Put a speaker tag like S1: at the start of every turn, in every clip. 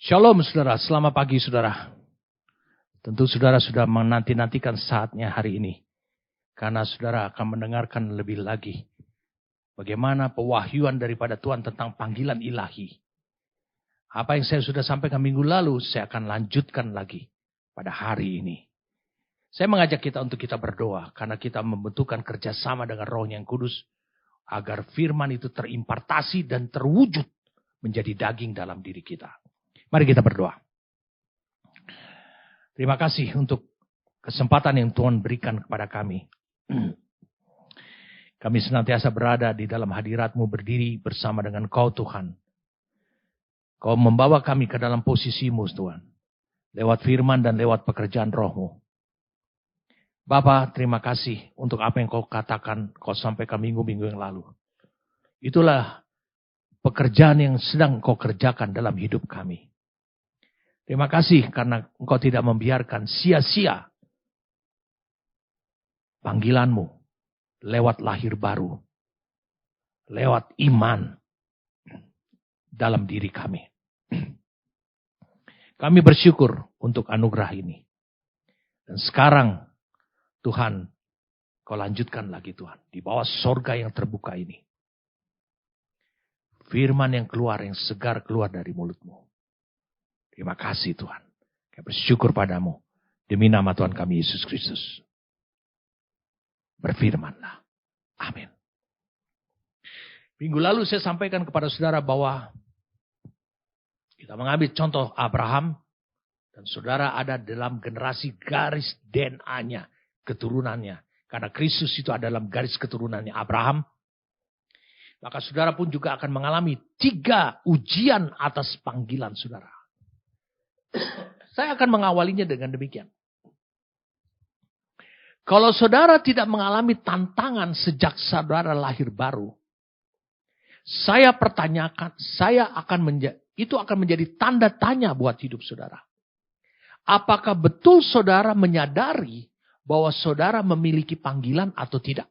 S1: Shalom saudara, selamat pagi saudara. Tentu saudara sudah menanti-nantikan saatnya hari ini. Karena saudara akan mendengarkan lebih lagi bagaimana pewahyuan daripada Tuhan tentang panggilan ilahi. Apa yang saya sudah sampaikan minggu lalu, saya akan lanjutkan lagi pada hari ini. Saya mengajak kita untuk kita berdoa karena kita membutuhkan kerjasama dengan Roh yang Kudus agar firman itu terimpartasi dan terwujud menjadi daging dalam diri kita. Mari kita berdoa. Terima kasih untuk kesempatan yang Tuhan berikan kepada kami. Kami senantiasa berada di dalam hadirat-Mu, berdiri bersama dengan Kau Tuhan. Kau membawa kami ke dalam posisi-Mu Tuhan. Lewat firman dan lewat pekerjaan Roh-Mu. Bapa, terima kasih untuk apa yang Kau katakan, Kau sampaikan minggu-minggu yang lalu. Itulah pekerjaan yang sedang Kau kerjakan dalam hidup kami. Terima kasih karena Engkau tidak membiarkan sia-sia panggilan-Mu lewat lahir baru, lewat iman dalam diri kami. Kami bersyukur untuk anugerah ini. Dan sekarang Tuhan, Kau lanjutkan lagi Tuhan, di bawah sorga yang terbuka ini. Firman yang keluar, yang segar keluar dari mulut-Mu. Terima kasih Tuhan. Kami bersyukur padamu. Demi nama Tuhan kami Yesus Kristus. Berfirmanlah. Amin. Minggu lalu saya sampaikan kepada saudara bahwa kita mengambil contoh Abraham. Dan saudara ada dalam generasi garis DNA-nya, keturunannya. Karena Kristus itu ada dalam garis keturunannya Abraham. Maka saudara pun juga akan mengalami 3 ujian atas panggilan saudara. Saya akan mengawalinya dengan demikian. Kalau saudara tidak mengalami tantangan sejak saudara lahir baru, saya pertanyakan, itu akan menjadi tanda tanya buat hidup saudara. Apakah betul saudara menyadari bahwa saudara memiliki panggilan atau tidak?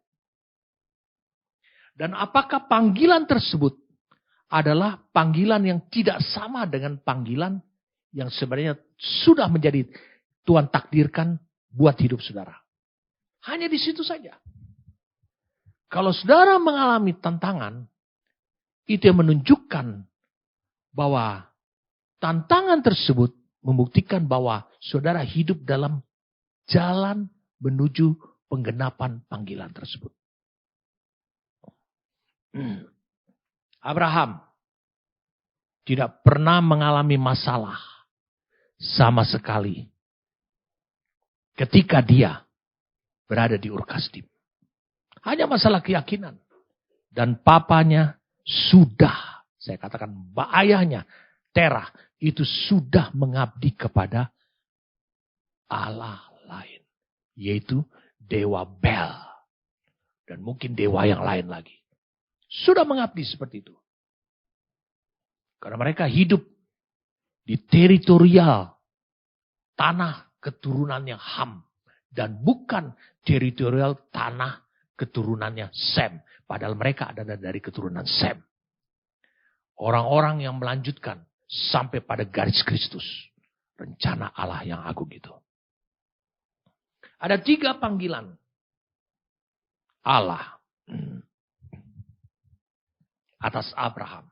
S1: Dan apakah panggilan tersebut adalah panggilan yang tidak sama dengan panggilan yang sebenarnya sudah menjadi Tuhan takdirkan buat hidup saudara. Hanya di situ saja. Kalau saudara mengalami tantangan, itu yang menunjukkan bahwa tantangan tersebut membuktikan bahwa saudara hidup dalam jalan menuju penggenapan panggilan tersebut. Abraham tidak pernah mengalami masalah sama sekali ketika dia berada di Ur Kasdim. Hanya masalah keyakinan. Dan papanya sudah, saya katakan ayahnya, Terah, itu sudah mengabdi kepada Allah lain. Yaitu Dewa Bel. Dan mungkin dewa yang lain lagi. Sudah mengabdi seperti itu. Karena mereka hidup di teritorial tanah keturunannya Ham. Dan bukan teritorial tanah keturunannya Sem. Padahal mereka adalah dari keturunan Sem. Orang-orang yang melanjutkan sampai pada garis Kristus. Rencana Allah yang agung itu. Ada 3 panggilan Allah atas Abraham.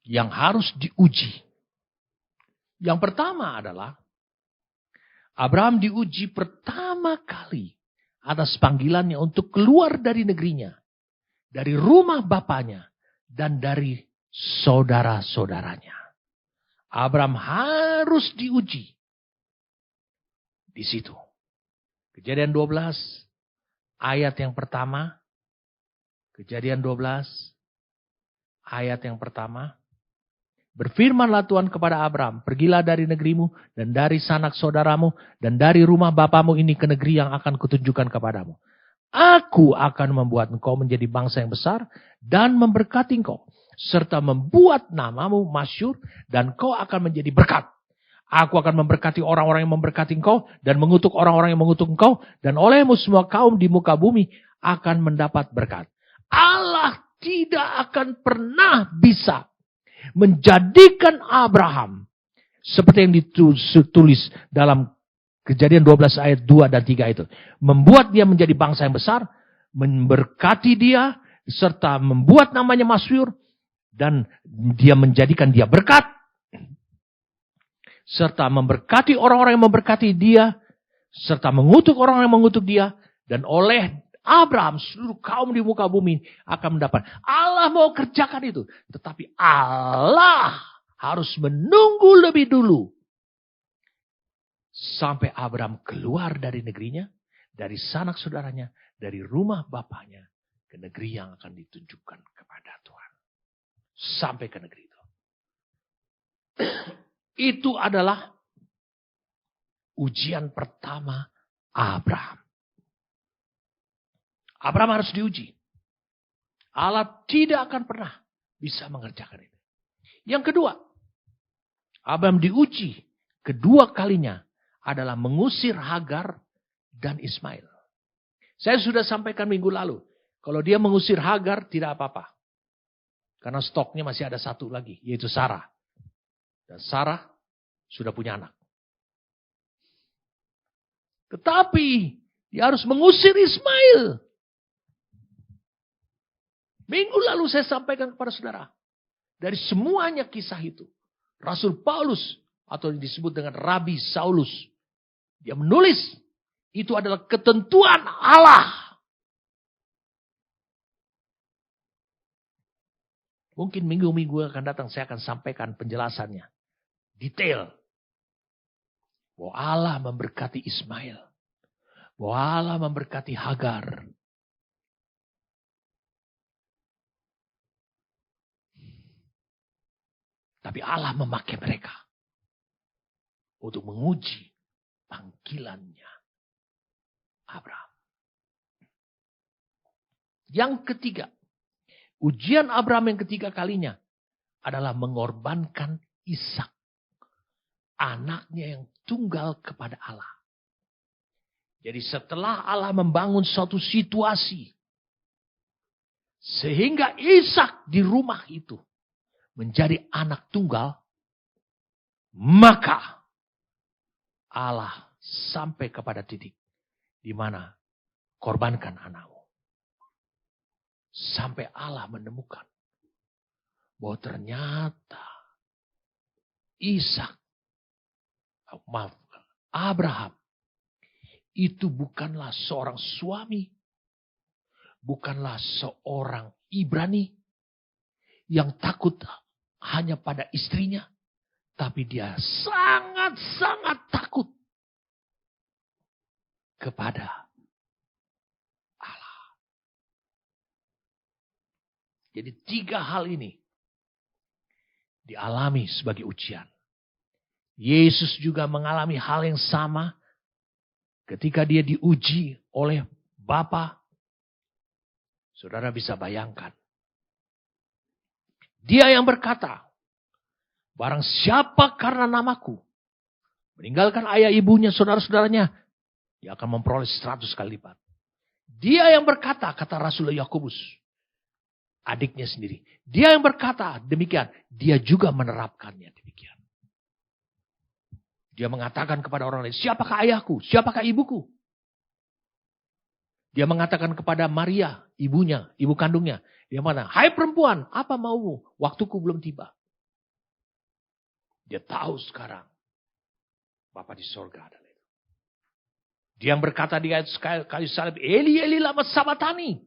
S1: Yang harus diuji. Yang pertama adalah Abraham diuji pertama kali atas panggilannya untuk keluar dari negerinya, dari rumah bapaknya, dan dari saudara-saudaranya. Abraham harus diuji di situ. Kejadian 12 ayat yang pertama. Kejadian 12 ayat yang pertama. Berfirmanlah Tuhan kepada Abraham, pergilah dari negerimu dan dari sanak saudaramu dan dari rumah bapamu ini ke negeri yang akan kutunjukkan kepadamu. Aku akan membuat engkau menjadi bangsa yang besar dan memberkati engkau. Serta membuat namamu masyhur dan kau akan menjadi berkat. Aku akan memberkati orang-orang yang memberkati engkau dan mengutuk orang-orang yang mengutuk engkau. Dan olehmu semua kaum di muka bumi akan mendapat berkat. Allah tidak akan pernah bisa menjadikan Abraham seperti yang ditulis dalam Kejadian 12 ayat 2 dan 3 itu. Membuat dia menjadi bangsa yang besar, memberkati dia, serta membuat namanya masyhur, dan dia menjadikan dia berkat, serta memberkati orang-orang yang memberkati dia, serta mengutuk orang-orang yang mengutuk dia, dan oleh Abraham seluruh kaum di muka bumi akan mendapat. Allah mau kerjakan itu, tetapi Allah harus menunggu lebih dulu sampai Abraham keluar dari negerinya, dari sanak saudaranya, dari rumah bapaknya, ke negeri yang akan ditunjukkan kepada Tuhan. Sampai ke negeri itu. Itu adalah ujian pertama Abraham. Abraham harus diuji. Allah tidak akan pernah bisa mengerjakan itu. Yang kedua, Abraham diuji kedua kalinya adalah mengusir Hagar dan Ismail. Saya sudah sampaikan minggu lalu, kalau dia mengusir Hagar tidak apa-apa. Karena stoknya masih ada satu lagi, yaitu Sarah. Dan Sarah sudah punya anak. Tetapi dia harus mengusir Ismail. Minggu lalu saya sampaikan kepada saudara. Dari semuanya kisah itu, Rasul Paulus atau yang disebut dengan Rabi Saulus, dia menulis itu adalah ketentuan Allah. Mungkin minggu-minggu akan datang saya akan sampaikan penjelasannya. Detail. Bahwa Allah memberkati Ismail. Bahwa Allah memberkati Hagar. Tapi Allah memakai mereka untuk menguji panggilannya Abraham. Yang ketiga, ujian Abraham yang ketiga kalinya adalah mengorbankan Ishak, anaknya yang tunggal kepada Allah. Jadi setelah Allah membangun suatu situasi sehingga Ishak di rumah itu menjadi anak tunggal, maka Allah sampai kepada titik di mana korbankan anakmu. Sampai Allah menemukan bahwa ternyata Abraham itu bukanlah seorang suami, bukanlah seorang Ibrani yang takut hanya pada istrinya, tapi dia sangat-sangat takut kepada Allah. Jadi 3 hal ini dialami sebagai ujian. Yesus juga mengalami hal yang sama ketika dia diuji oleh Bapa. Saudara bisa bayangkan. Dia yang berkata, barang siapa karena namaku meninggalkan ayah ibunya, saudara-saudaranya, dia akan memperoleh 100 kali lipat. Dia yang berkata, kata Rasul Yakobus, adiknya sendiri. Dia yang berkata demikian, dia juga menerapkannya demikian. Dia mengatakan kepada orang lain, siapakah ayahku? Siapakah ibuku? Dia mengatakan kepada Maria, ibunya, ibu kandungnya. Dia mengatakan, hai perempuan, apa maumu? Waktuku belum tiba. Dia tahu sekarang, Bapa di sorga adalah itu. Dia yang berkata di ayat kayu salib, Eli, Eli lama sabatani.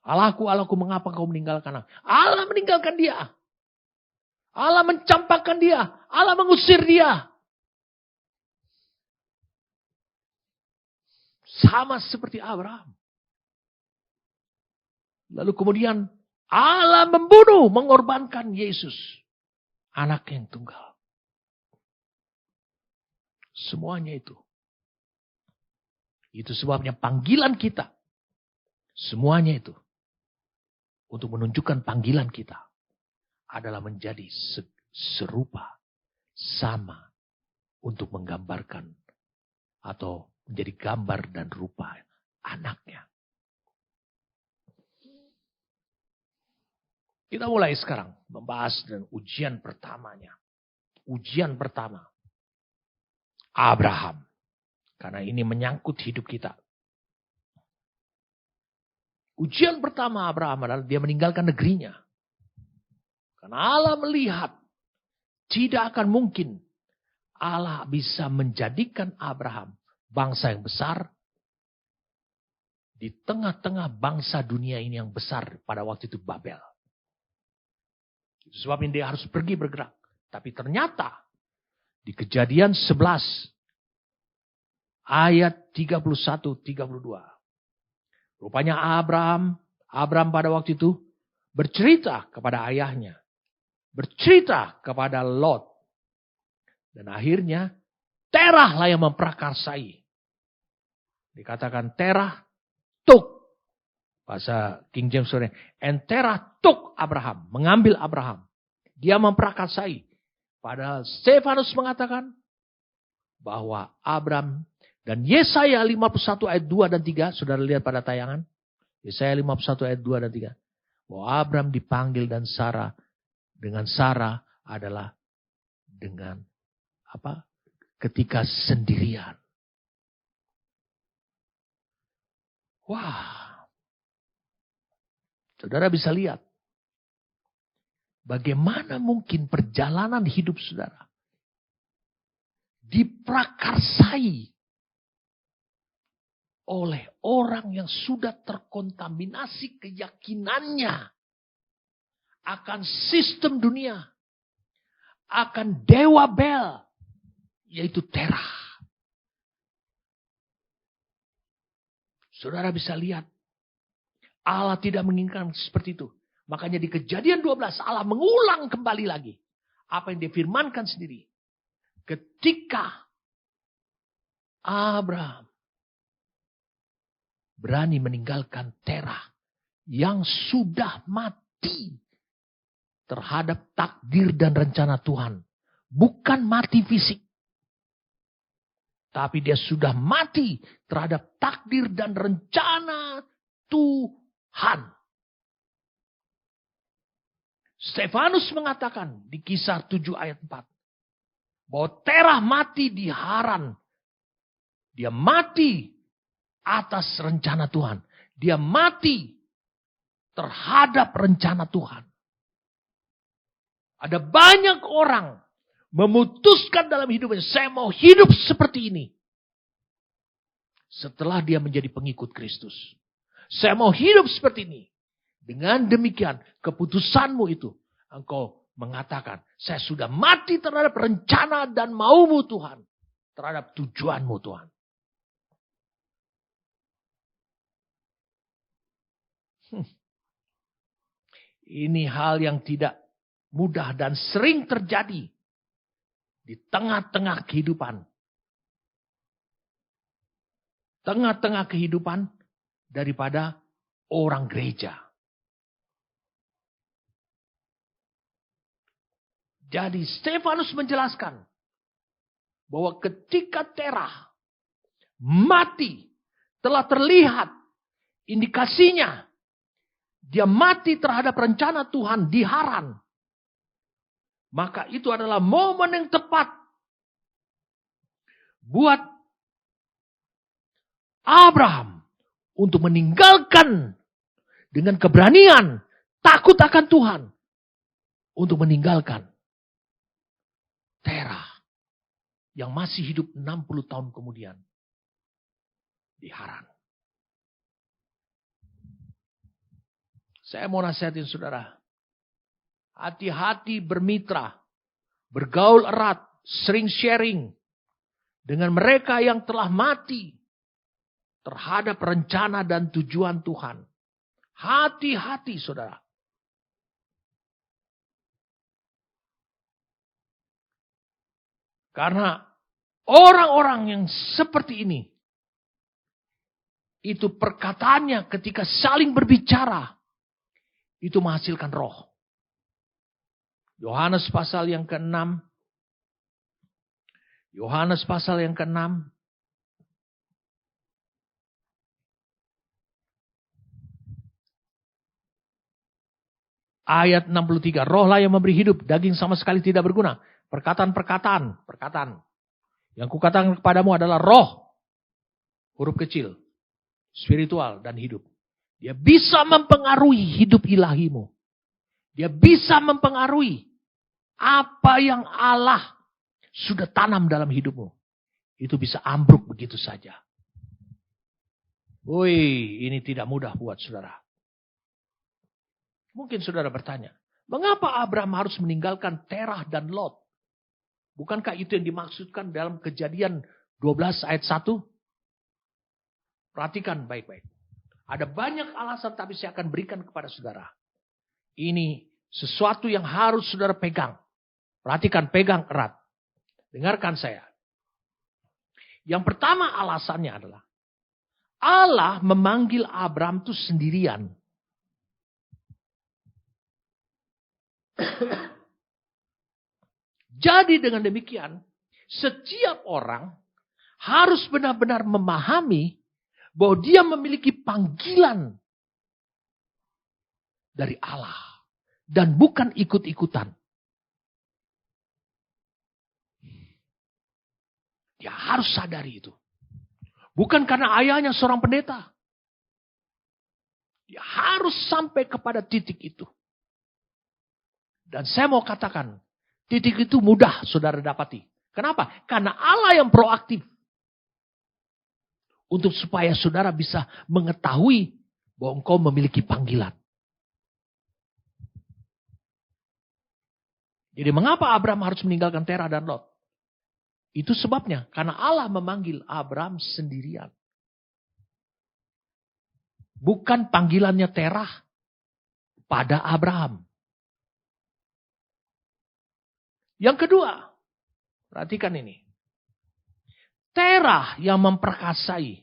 S1: Allahku, Allahku, mengapa kau meninggalkan aku? Allah meninggalkan dia. Allah mencampakkan dia. Allah mengusir dia. Sama seperti Abraham. Lalu kemudian Allah membunuh, mengorbankan Yesus. Anak yang tunggal. Semuanya itu. Itu sebabnya panggilan kita. Semuanya itu. Untuk menunjukkan panggilan kita. Adalah menjadi serupa. Sama. Untuk menggambarkan. Atau menjadi gambar dan rupa anaknya. Kita mulai sekarang membahas dan ujian pertamanya. Ujian pertama. Abraham. Karena ini menyangkut hidup kita. Ujian pertama Abraham adalah dia meninggalkan negerinya. Karena Allah melihat tidak akan mungkin Allah bisa menjadikan Abraham bangsa yang besar di tengah-tengah bangsa dunia ini yang besar pada waktu itu Babel. Sebab dia harus pergi bergerak. Tapi ternyata di Kejadian 11 ayat 31-32. Rupanya Abraham pada waktu itu bercerita kepada ayahnya. Bercerita kepada Lot. Dan akhirnya Terah lah yang memprakarsai. Dikatakan Terah took. Bahasa King James Version. And Terah took Abraham. Mengambil Abraham. Dia memprakarsai. Padahal Stefanus mengatakan bahwa Abraham dan Yesaya 51 ayat 2 dan 3. Saudara lihat pada tayangan. Yesaya 51 ayat 2 dan 3. Bahwa Abraham dipanggil dan Sarah. Dengan Sarah adalah dengan apa? Ketika sendirian. Wah. Saudara bisa lihat. Bagaimana mungkin perjalanan hidup saudara diprakarsai oleh orang yang sudah terkontaminasi keyakinannya akan sistem dunia, akan dewa Bel, yaitu Terah. Saudara bisa lihat, Allah tidak menginginkan seperti itu. Makanya di Kejadian 12 Allah mengulang kembali lagi apa yang difirmankan sendiri. Ketika Abraham berani meninggalkan Terah yang sudah mati terhadap takdir dan rencana Tuhan. Bukan mati fisik. Tapi dia sudah mati terhadap takdir dan rencana Tuhan. Stefanus mengatakan di Kisah 7 ayat 4. Bahwa Terah mati di Haran. Dia mati atas rencana Tuhan. Dia mati terhadap rencana Tuhan. Ada banyak orang memutuskan dalam hidupnya. Saya mau hidup seperti ini. Setelah dia menjadi pengikut Kristus. Saya mau hidup seperti ini. Dengan demikian, keputusanmu itu, engkau mengatakan, saya sudah mati terhadap rencana dan maumu Tuhan. Terhadap tujuanmu Tuhan. Ini hal yang tidak mudah dan sering terjadi di tengah-tengah kehidupan. Tengah-tengah kehidupan daripada orang gereja. Jadi Stefanus menjelaskan bahwa ketika Terah mati, telah terlihat indikasinya dia mati terhadap rencana Tuhan di Haran. Maka itu adalah momen yang tepat buat Abraham untuk meninggalkan dengan keberanian, takut akan Tuhan, untuk meninggalkan Terah yang masih hidup 60 tahun kemudian di Haran. Saya mau nasihatin saudara. Hati-hati bermitra, bergaul erat, sering sharing dengan mereka yang telah mati terhadap rencana dan tujuan Tuhan. Hati-hati saudara. Karena orang-orang yang seperti ini, itu perkataannya ketika saling berbicara, itu menghasilkan roh. Yohanes pasal yang ke-6. Yohanes pasal yang ke-6. Ayat 63. Rohlah yang memberi hidup, daging sama sekali tidak berguna. Perkataan. Yang kukatakan kepadamu adalah roh. Huruf kecil. Spiritual dan hidup. Dia bisa mempengaruhi hidup ilahimu. Dia bisa mempengaruhi apa yang Allah sudah tanam dalam hidupmu. Itu bisa ambruk begitu saja. Woi, ini tidak mudah buat saudara. Mungkin saudara bertanya, mengapa Abraham harus meninggalkan Terah dan Lot? Bukankah itu yang dimaksudkan dalam Kejadian 12 ayat 1? Perhatikan baik-baik. Ada banyak alasan tapi saya akan berikan kepada saudara. Ini sesuatu yang harus saudara pegang. Perhatikan, pegang erat. Dengarkan saya. Yang pertama alasannya adalah Allah memanggil Abraham itu sendirian. Jadi dengan demikian, setiap orang harus benar-benar memahami bahwa dia memiliki panggilan dari Allah. Dan bukan ikut-ikutan. Dia harus sadari itu. Bukan karena ayahnya seorang pendeta. Dia harus sampai kepada titik itu. Dan saya mau katakan, titik itu mudah saudara dapati. Kenapa? Karena Allah yang proaktif. Untuk supaya saudara bisa mengetahui bahwa engkau memiliki panggilan. Jadi mengapa Abraham harus meninggalkan Terah dan Lot? Itu sebabnya. Karena Allah memanggil Abraham sendirian. Bukan panggilannya Terah pada Abraham. Yang kedua, perhatikan ini. Terah yang memperkasai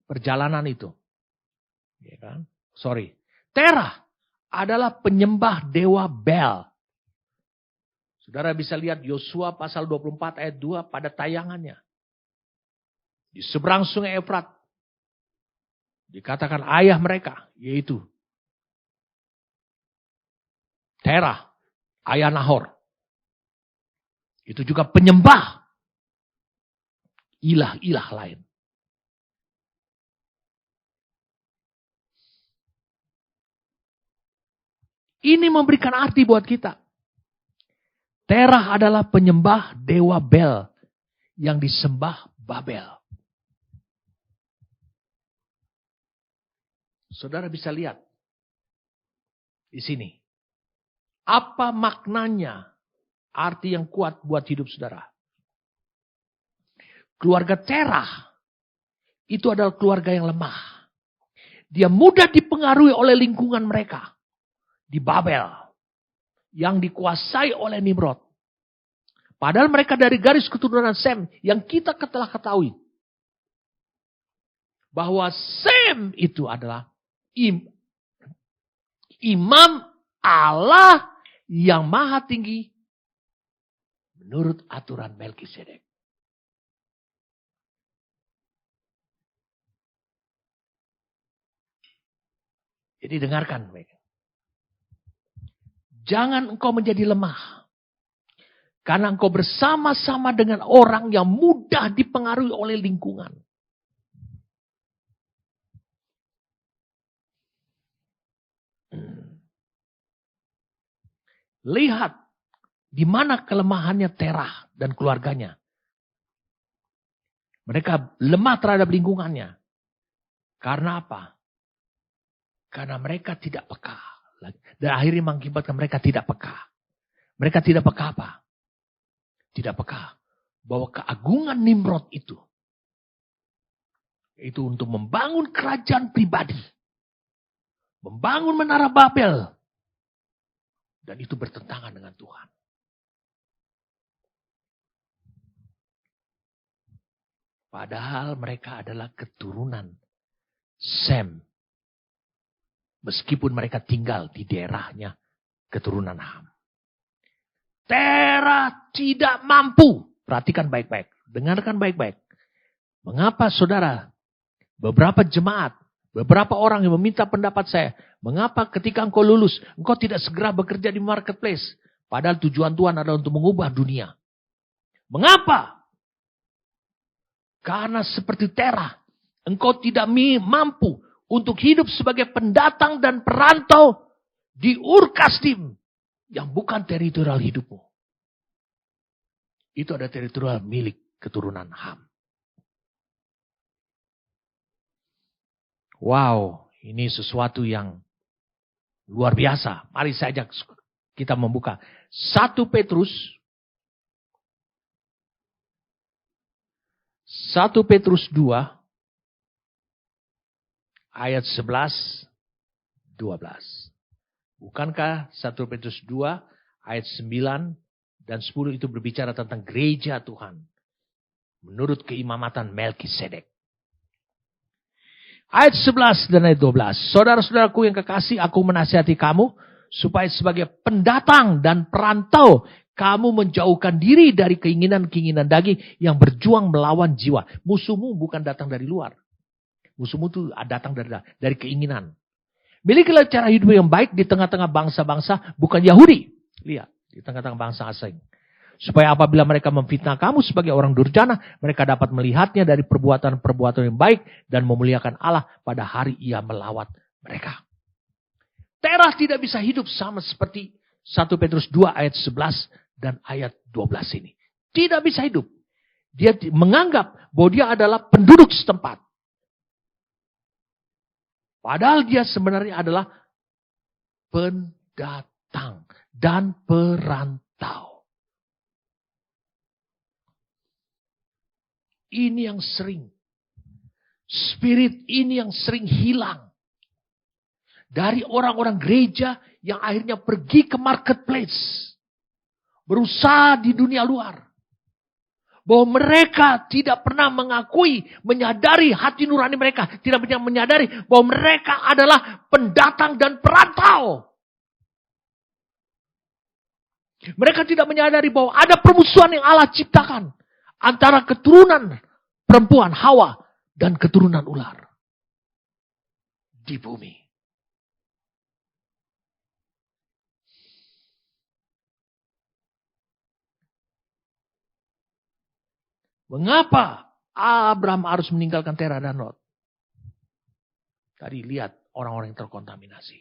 S1: perjalanan itu. Ya kan? Terah adalah penyembah dewa Bel. Saudara bisa lihat Yosua pasal 24 ayat 2 pada tayangannya. Di seberang sungai Efrat. Dikatakan ayah mereka, yaitu Terah, ayah Nahor. Itu juga penyembah ilah-ilah lain. Ini memberikan arti buat kita. Terah adalah penyembah dewa Bel yang disembah Babel. Saudara bisa lihat di sini. Apa maknanya? Arti yang kuat buat hidup saudara. Keluarga Terah itu adalah keluarga yang lemah. Dia mudah dipengaruhi oleh lingkungan mereka. Di Babel. Yang dikuasai oleh Nimrod. Padahal mereka dari garis keturunan Sem. Yang kita telah ketahui. Bahwa Sem itu adalah imam Allah yang maha tinggi. Menurut aturan Melkisedek. Jadi dengarkan. Jangan engkau menjadi lemah. Karena engkau bersama-sama dengan orang yang mudah dipengaruhi oleh lingkungan. Lihat di mana kelemahannya Terah dan keluarganya. Mereka lemah terhadap lingkungannya. Karena apa? Karena mereka tidak peka. Dan akhirnya mengakibatkan mereka tidak peka. Mereka tidak peka apa? Tidak peka. Bahwa keagungan Nimrod itu untuk membangun kerajaan pribadi. Membangun menara Babel. Dan itu bertentangan dengan Tuhan. Padahal mereka adalah keturunan Sem. Meskipun mereka tinggal di daerahnya keturunan Ham. Terah tidak mampu. Perhatikan baik-baik. Dengarkan baik-baik. Mengapa saudara? Beberapa jemaat Beberapa orang yang meminta pendapat saya, mengapa ketika engkau lulus, engkau tidak segera bekerja di marketplace? Padahal tujuan Tuhan adalah untuk mengubah dunia. Mengapa? Karena seperti Terah, engkau tidak mampu untuk hidup sebagai pendatang dan perantau di Ur-Kasdim yang bukan teritorial hidupmu. Itu ada teritorial milik keturunan Ham. Wow, ini sesuatu yang luar biasa. Mari saja kita membuka 1 Petrus 2 ayat 11 12. Bukankah 1 Petrus 2 ayat 9 dan 10 itu berbicara tentang gereja Tuhan menurut keimamatan Melkisedek. Ayat 11 dan ayat 12. Saudara-saudaraku yang kekasih, aku menasihati kamu supaya sebagai pendatang dan perantau kamu menjauhkan diri dari keinginan-keinginan daging yang berjuang melawan jiwa. Musuhmu bukan datang dari luar. Musuhmu itu datang dari keinginan. Milikilah cara hidup yang baik di tengah-tengah bangsa-bangsa, bukan Yahudi. Lihat, di tengah-tengah bangsa asing. Supaya apabila mereka memfitnah kamu sebagai orang durjana, mereka dapat melihatnya dari perbuatan-perbuatan yang baik dan memuliakan Allah pada hari ia melawat mereka. Terah tidak bisa hidup sama seperti 1 Petrus 2 ayat 11 dan ayat 12 ini. Tidak bisa hidup. Dia menganggap bahwa dia adalah penduduk setempat. Padahal dia sebenarnya adalah pendatang dan perantau. Ini yang sering. Spirit ini yang sering hilang. Dari orang-orang gereja yang akhirnya pergi ke marketplace. Berusaha di dunia luar. Bahwa mereka tidak pernah mengakui, menyadari hati nurani mereka. Tidak pernah menyadari bahwa mereka adalah pendatang dan perantau. Mereka tidak menyadari bahwa ada permusuhan yang Allah ciptakan. Antara keturunan perempuan Hawa dan keturunan ular. Di bumi. Mengapa Abraham harus meninggalkan Terah dan Lot? Tadi lihat orang-orang yang terkontaminasi.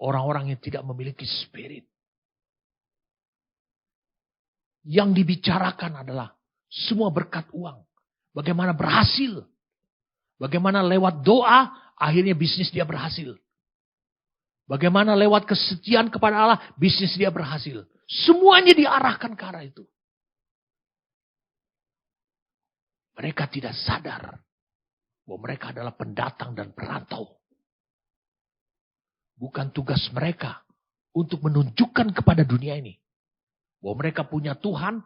S1: Orang-orang yang tidak memiliki spirit. Yang dibicarakan adalah semua berkat uang. Bagaimana berhasil. Bagaimana lewat doa akhirnya bisnis dia berhasil. Bagaimana lewat kesetiaan kepada Allah bisnis dia berhasil. Semuanya diarahkan ke arah itu. Mereka tidak sadar bahwa mereka adalah pendatang dan perantau. Bukan tugas mereka untuk menunjukkan kepada dunia ini bahwa mereka punya Tuhan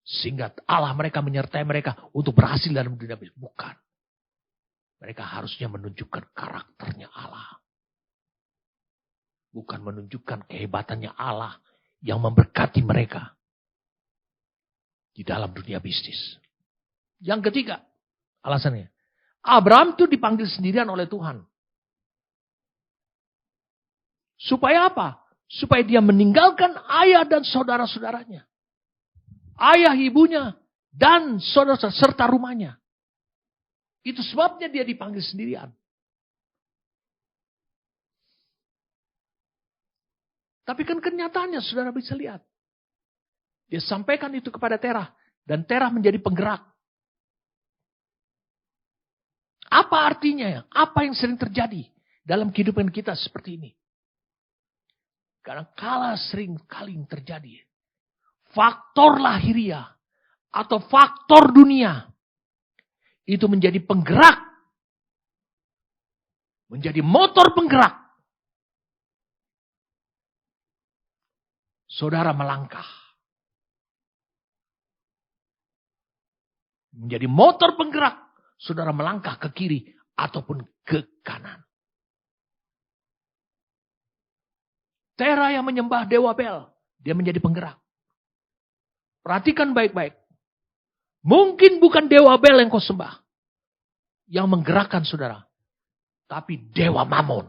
S1: sehingga Allah mereka menyertai mereka untuk berhasil dalam dunia. Bukan. Mereka harusnya menunjukkan karakternya Allah. Bukan menunjukkan kehebatannya Allah yang memberkati mereka di dalam dunia bisnis. Yang ketiga, alasannya. Abraham itu dipanggil sendirian oleh Tuhan. Supaya apa? Supaya dia meninggalkan ayah dan saudara-saudaranya. Ayah ibunya dan saudara serta rumahnya. Itu sebabnya dia dipanggil sendirian. Tapi kan kenyataannya saudara bisa lihat. Dia sampaikan itu kepada Terah. Dan Terah menjadi penggerak. Apa artinya? Apa yang sering terjadi dalam kehidupan kita seperti ini? Karena kala sering kali terjadi. Faktor lahiriah atau faktor dunia. Itu menjadi penggerak. Menjadi motor penggerak. Saudara melangkah. Menjadi motor penggerak. Saudara melangkah ke kiri ataupun ke kanan. Terah yang menyembah Dewa Bel. Dia menjadi penggerak. Perhatikan baik-baik. Mungkin bukan Dewa Bel yang kau sembah. yang menggerakkan saudara. Tapi dewa Mamon.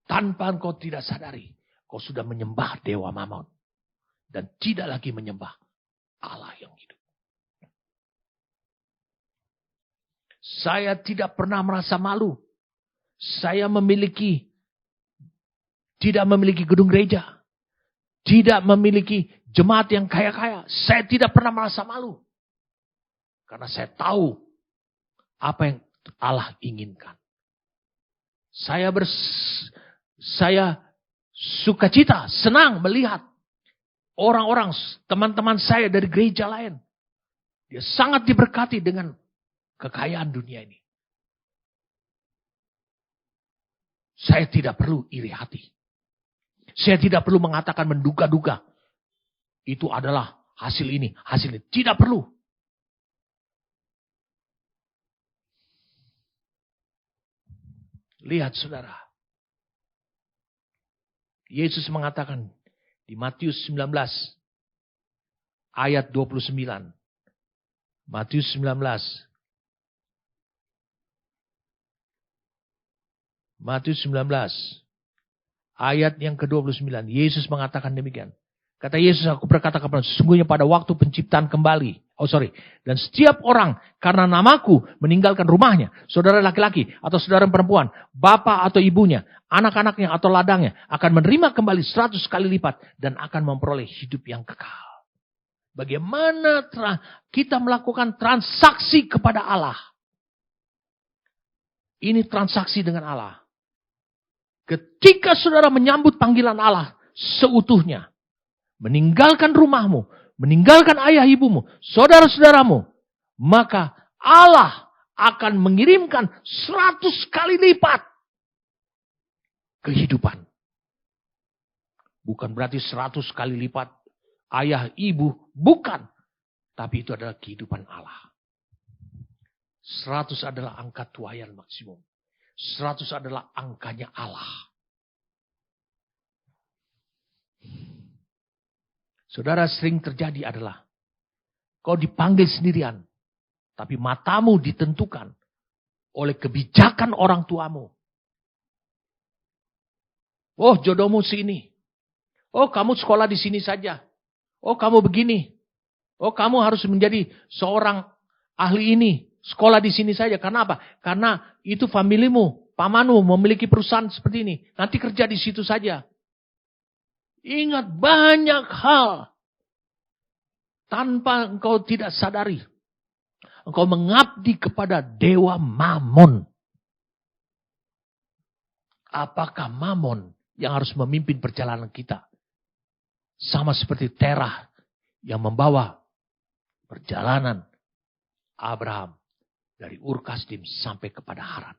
S1: Tanpa engkau tidak sadari, kau sudah menyembah dewa Mamon. Dan tidak lagi menyembah Allah yang hidup. Saya tidak pernah merasa malu. Saya tidak memiliki gedung gereja. Tidak memiliki jemaat yang kaya-kaya. Saya tidak pernah merasa malu. Karena saya tahu apa yang Allah inginkan. Saya sukacita, senang melihat orang-orang, teman-teman saya dari gereja lain. Dia sangat diberkati dengan kekayaan dunia ini. Saya tidak perlu iri hati. Saya tidak perlu mengatakan menduga-duga. Itu adalah hasil ini, hasil ini. Tidak perlu. Lihat saudara. Yesus mengatakan di Matius 19 ayat 29. Matius 19 ayat yang ke-29. Yesus mengatakan demikian. Kata Yesus, aku berkata kepada sesungguhnya pada waktu penciptaan kembali. Dan setiap orang karena namaku meninggalkan rumahnya. Saudara laki-laki atau saudara perempuan. Bapak atau ibunya. Anak-anaknya atau ladangnya. Akan menerima kembali 100 kali lipat. Dan akan memperoleh hidup yang kekal. Bagaimana kita melakukan transaksi kepada Allah. Ini transaksi dengan Allah. Ketika saudara menyambut panggilan Allah seutuhnya. Meninggalkan rumahmu. Meninggalkan ayah ibumu. Saudara-saudaramu. Maka Allah akan mengirimkan 100 kali lipat. Kehidupan. Bukan berarti 100 kali lipat ayah ibu. Bukan. Tapi itu adalah kehidupan Allah. 100 adalah angka tuaian maksimum. 100 adalah angkanya Allah. Saudara, sering terjadi adalah kau dipanggil sendirian. Tapi matamu ditentukan oleh kebijakan orang tuamu. Oh, jodohmu sini. Oh, kamu sekolah di sini saja. Oh, kamu begini. Oh, kamu harus menjadi seorang ahli ini. Sekolah di sini saja. Karena apa? Karena itu familimu, pamanmu memiliki perusahaan seperti ini. Nanti kerja di situ saja. Ingat banyak hal. Tanpa engkau tidak sadari. Engkau mengabdi kepada dewa Mamon. Apakah Mamon yang harus memimpin perjalanan kita? Sama seperti Terah yang membawa perjalanan Abraham. Dari Ur Kasdim sampai kepada Haran.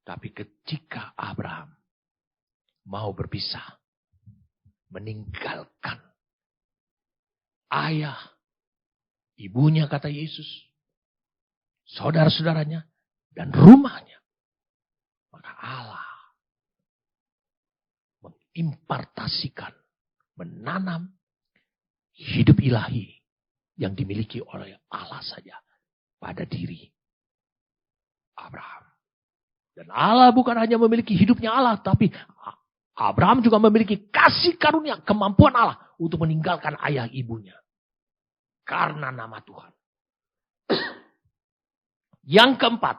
S1: Tapi ketika Abraham mau berpisah. Meninggalkan ayah, ibunya kata Yesus. Saudara-saudaranya dan rumahnya. Maka Allah mengimpartasikan, menanam hidup ilahi. Yang dimiliki oleh Allah saja pada diri Abraham. Dan Allah bukan hanya memiliki hidupnya Allah, tapi Abraham juga memiliki kasih karunia, kemampuan Allah untuk meninggalkan ayah ibunya. Karena nama Tuhan. Yang keempat.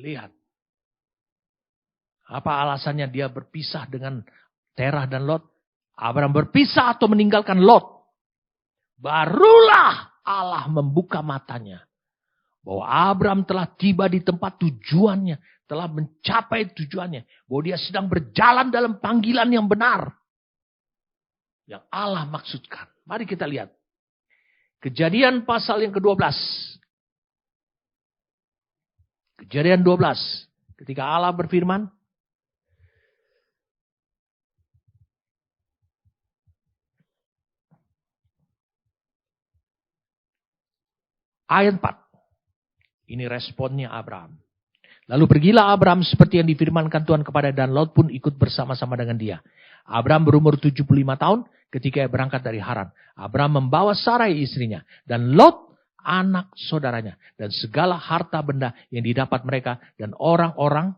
S1: Lihat. Apa alasannya dia berpisah dengan Terah dan Lot? Abraham berpisah atau meninggalkan Lot. Barulah Allah membuka matanya. Bahwa Abraham telah tiba di tempat tujuannya. Telah mencapai tujuannya. Bahwa dia sedang berjalan dalam panggilan yang benar. Yang Allah maksudkan. Mari kita lihat. Kejadian pasal yang ke-12. Kejadian 12. Ketika Allah berfirman. Ayat 4. Ini responnya Abraham. Lalu pergilah Abraham seperti yang difirmankan Tuhan kepada dan Lot pun ikut bersama-sama dengan dia. Abraham berumur 75 tahun ketika ia berangkat dari Haran. Abram membawa Sarai istrinya dan Lot anak saudaranya dan segala harta benda yang didapat mereka dan orang-orang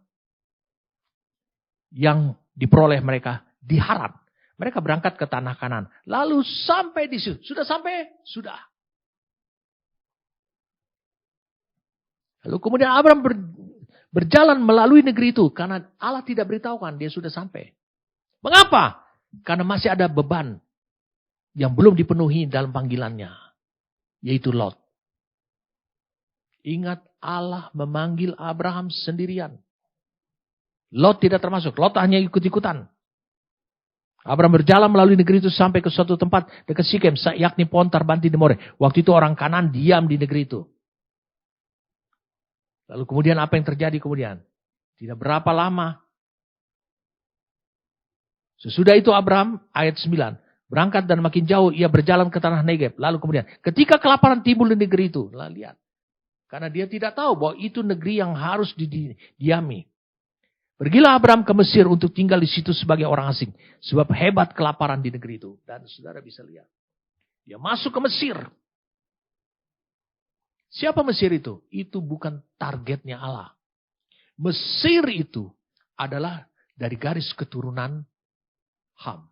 S1: yang diperoleh mereka di Haran. Mereka berangkat ke tanah Kanaan. Lalu sampai di situ. Sudah sampai? Sudah. Lalu kemudian Abram berjalan melalui negeri itu. Karena Allah tidak beritahukan dia sudah sampai. Mengapa? Karena masih ada beban yang belum dipenuhi dalam panggilannya. Yaitu Lot. Ingat Allah memanggil Abraham sendirian. Lot tidak termasuk. Lot hanya ikut-ikutan. Abraham berjalan melalui negeri itu sampai ke suatu tempat dekat Sikem. Yakni pohon Tarbanti di More. Waktu itu orang Kanaan diam di negeri itu. Lalu kemudian apa yang terjadi kemudian? Tidak berapa lama. Sesudah itu Abraham, ayat 9. Berangkat dan makin jauh ia berjalan ke tanah Negeb. Lalu kemudian ketika kelaparan timbul di negeri itu. Lah lihat. Karena dia tidak tahu bahwa itu negeri yang harus didiami. Pergilah Abraham ke Mesir untuk tinggal di situ sebagai orang asing. Sebab hebat kelaparan di negeri itu. Dan saudara bisa lihat. Dia masuk ke Mesir. Siapa Mesir itu? Itu bukan targetnya Allah. Mesir itu adalah dari garis keturunan Ham.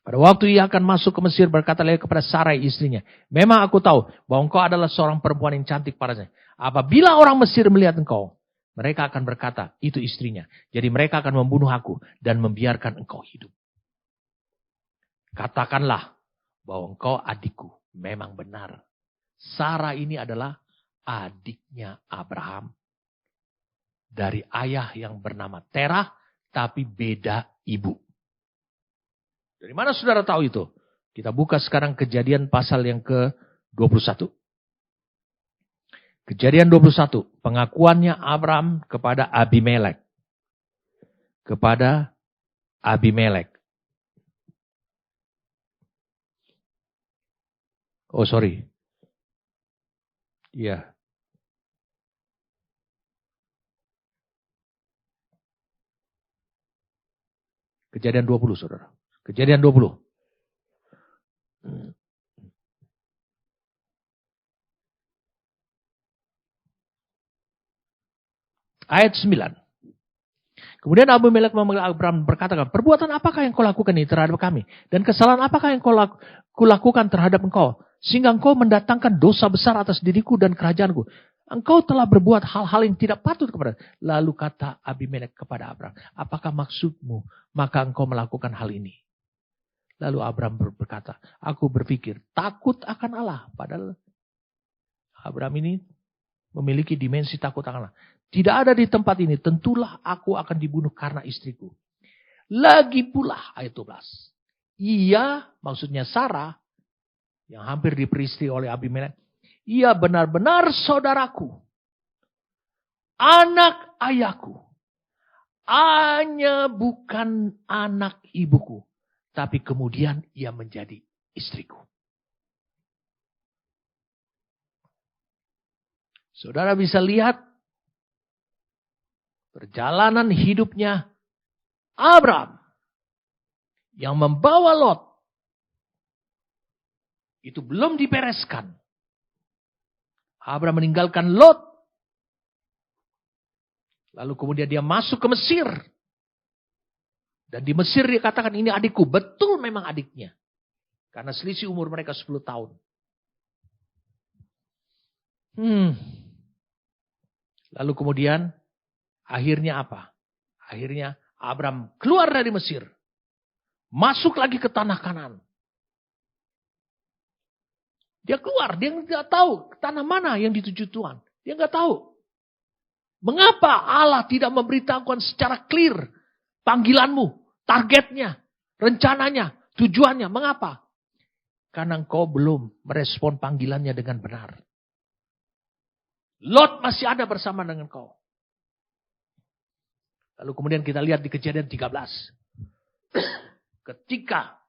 S1: Pada waktu ia akan masuk ke Mesir berkata lagi kepada Sarai istrinya. Memang aku tahu bahwa engkau adalah seorang perempuan yang cantik padanya. Apabila orang Mesir melihat engkau, mereka akan berkata, itu istrinya. Jadi mereka akan membunuh aku dan membiarkan engkau hidup. Katakanlah bahwa engkau adikku. Memang benar. Sarah ini adalah adiknya Abraham. Dari ayah yang bernama Terah, tapi beda ibu. Dari mana saudara tahu itu? Kita buka sekarang Kejadian pasal yang ke-21. Kejadian 21. Pengakuannya Abraham kepada Abimelek. Kepada Abimelek. Oh sorry. Iya. Kejadian 20 saudara. Kejadian 20. Ayat 9. Kemudian Abimelek memanggil Abraham berkata, perbuatan apakah yang kau lakukan ini terhadap kami? Dan kesalahan apakah yang kau lakukan terhadap engkau? Sehingga engkau mendatangkan dosa besar atas diriku dan kerajaanku. Engkau telah berbuat hal-hal yang tidak patut kepada. Lalu kata Abimelek kepada Abraham, apakah maksudmu maka engkau melakukan hal ini? Lalu Abraham berkata, aku berpikir takut akan Allah. Padahal Abraham ini memiliki dimensi takut akan Allah. Tidak ada di tempat ini, tentulah aku akan dibunuh karena istriku. Lagi pula, ayat 12. Ia, maksudnya Sarah, yang hampir diperistri oleh Abimelek. Ia benar-benar saudaraku. Anak ayahku. Hanya bukan anak ibuku. Tapi kemudian ia menjadi istriku. Saudara bisa lihat. Perjalanan hidupnya Abraham. Yang membawa Lot. Itu belum dibereskan. Abraham meninggalkan Lot. Lalu kemudian dia masuk ke Mesir. Dan di Mesir dia katakan ini adikku. Betul memang adiknya. Karena selisih umur mereka 10 tahun. Lalu kemudian akhirnya apa? Akhirnya Abraham keluar dari Mesir. Masuk lagi ke tanah Kanaan. Dia keluar, dia nggak tahu tanah mana yang dituju Tuhan. Dia nggak tahu. Mengapa Allah tidak memberitahukan secara clear panggilanmu, targetnya, rencananya, tujuannya? Mengapa? Karena engkau belum merespon panggilannya dengan benar. Lot masih ada bersama dengan kau. Lalu kemudian kita lihat di Kejadian 13. Ketika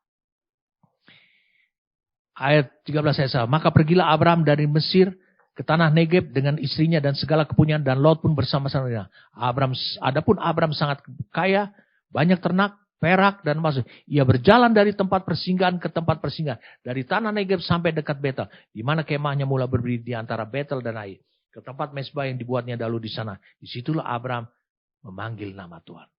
S1: ayat 13 saya salah. Maka pergilah Abraham dari Mesir ke tanah Negeb dengan istrinya dan segala kepunyaan dan Lot pun bersama-sama. Adapun Abraham sangat kaya, banyak ternak, perak dan emas. Ia berjalan dari tempat persinggahan ke tempat persinggahan. Dari tanah Negeb sampai dekat Betel. Di mana kemahnya mula berdiri di antara Betel dan Ai. Ke tempat mezbah yang dibuatnya dahulu di sana. Disitulah Abraham memanggil nama Tuhan.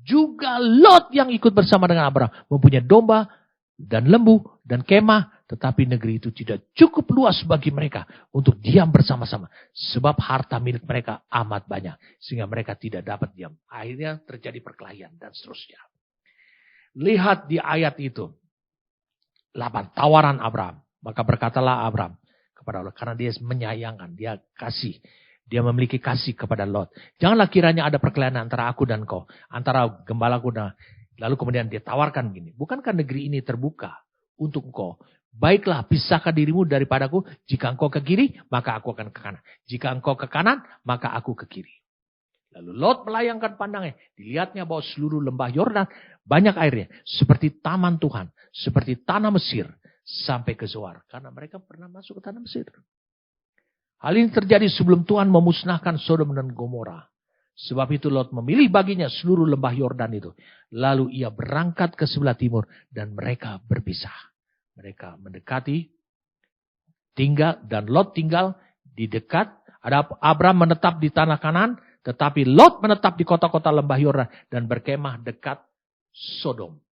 S1: Juga Lot yang ikut bersama dengan Abraham. Mempunyai domba dan lembu dan kemah. Tetapi negeri itu tidak cukup luas bagi mereka untuk diam bersama-sama. Sebab harta milik mereka amat banyak. Sehingga mereka tidak dapat diam. Akhirnya terjadi perkelahian dan seterusnya. Lihat di ayat itu. 8. Tawaran Abraham. Maka berkatalah Abraham kepada Allah. Karena dia menyayangkan. Dia kasih. Dia memiliki kasih kepada Lot. Janganlah kiranya ada perkelahian antara aku dan kau. Antara gembalaku dan... Lalu kemudian dia tawarkan begini. Bukankah negeri ini terbuka untuk engkau? Baiklah, pisahkan dirimu daripadaku. Jika engkau ke kiri, maka aku akan ke kanan. Jika engkau ke kanan, maka aku ke kiri. Lalu Lot melayangkan pandangnya. Dilihatnya bahwa seluruh lembah Yordan banyak airnya. Seperti taman Tuhan. Seperti tanah Mesir. Sampai ke Zoar. Karena mereka pernah masuk ke tanah Mesir. Hal ini terjadi sebelum Tuhan memusnahkan Sodom dan Gomora. Sebab itu Lot memilih baginya seluruh lembah Yordan itu. Lalu ia berangkat ke sebelah timur. Dan mereka berpisah. Mereka mendekati, tinggal, dan Lot tinggal di dekat. Ada Abraham menetap di tanah Kanaan, tetapi Lot menetap di kota-kota lembah Yordan dan berkemah dekat Sodom.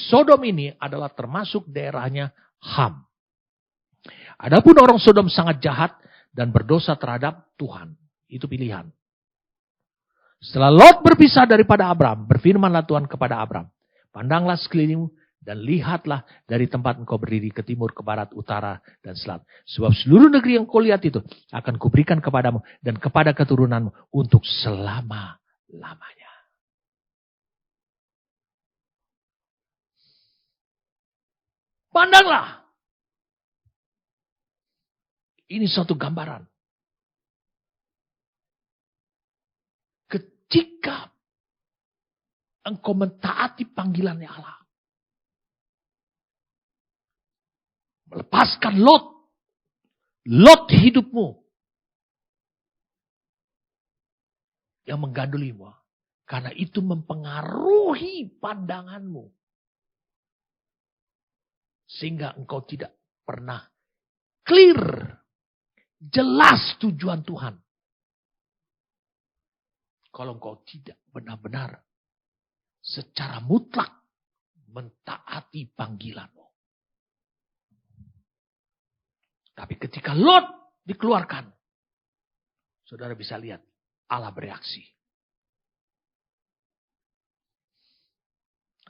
S1: Sodom ini adalah termasuk daerahnya Ham. Adapun orang Sodom sangat jahat dan berdosa terhadap Tuhan. Itu pilihan. Setelah Lot berpisah daripada Abraham, berfirmanlah Tuhan kepada Abraham, pandanglah sekelilingmu, dan lihatlah dari tempat engkau berdiri ke timur, ke barat, utara, dan selatan. Sebab seluruh negeri yang kau lihat itu akan kuberikan kepadamu dan kepada keturunanmu untuk selama-lamanya. Pandanglah. Ini suatu gambaran. Ketika engkau mentaati panggilannya Allah. Melepaskan Lot. Lot hidupmu. Yang menggandulimu. Karena itu mempengaruhi pandanganmu. Sehingga engkau tidak pernah clear. Jelas tujuan Tuhan. Kalau engkau tidak benar-benar secara mutlak mentaati panggilanmu. Tapi ketika Lot dikeluarkan, saudara bisa lihat Allah bereaksi.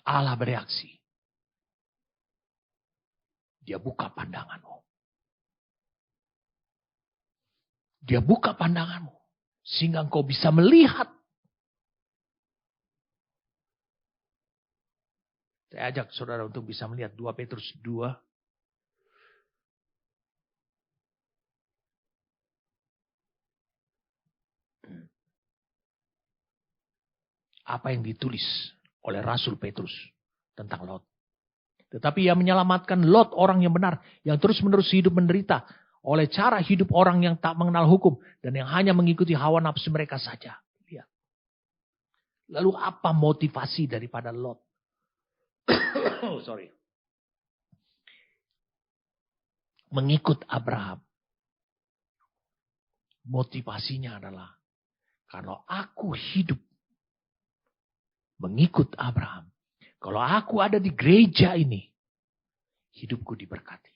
S1: Allah bereaksi. Dia buka pandanganmu. Dia buka pandanganmu. Sehingga engkau bisa melihat. Saya ajak saudara untuk bisa melihat 2 Petrus 2. Apa yang ditulis oleh Rasul Petrus tentang Lot. Tetapi ia menyelamatkan Lot, orang yang benar, yang terus-menerus hidup menderita oleh cara hidup orang yang tak mengenal hukum dan yang hanya mengikuti hawa nafsu mereka saja. Lihat. Lalu apa motivasi daripada Lot? Mengikut Abraham. Motivasinya adalah kalau aku hidup mengikut Abraham. Kalau aku ada di gereja ini, hidupku diberkati.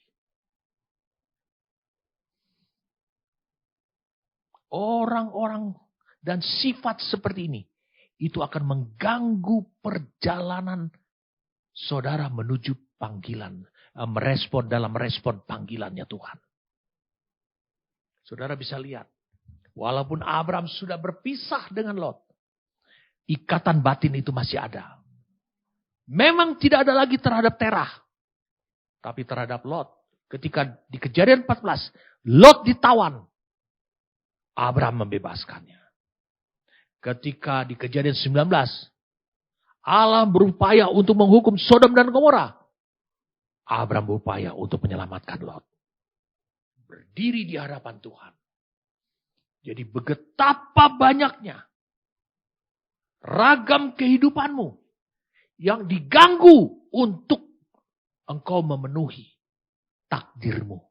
S1: Orang-orang dan sifat seperti ini, itu akan mengganggu perjalanan saudara menuju panggilan. Merespon panggilannya Tuhan. Saudara bisa lihat, walaupun Abraham sudah berpisah dengan Lot, ikatan batin itu masih ada. Memang tidak ada lagi terhadap Terah. Tapi terhadap Lot. Ketika di Kejadian 14. Lot ditawan. Abraham membebaskannya. Ketika di Kejadian 19. Allah berupaya untuk menghukum Sodom dan Gomora. Abraham berupaya untuk menyelamatkan Lot. Berdiri di hadapan Tuhan. Jadi betapa banyaknya ragam kehidupanmu yang diganggu untuk engkau memenuhi takdirmu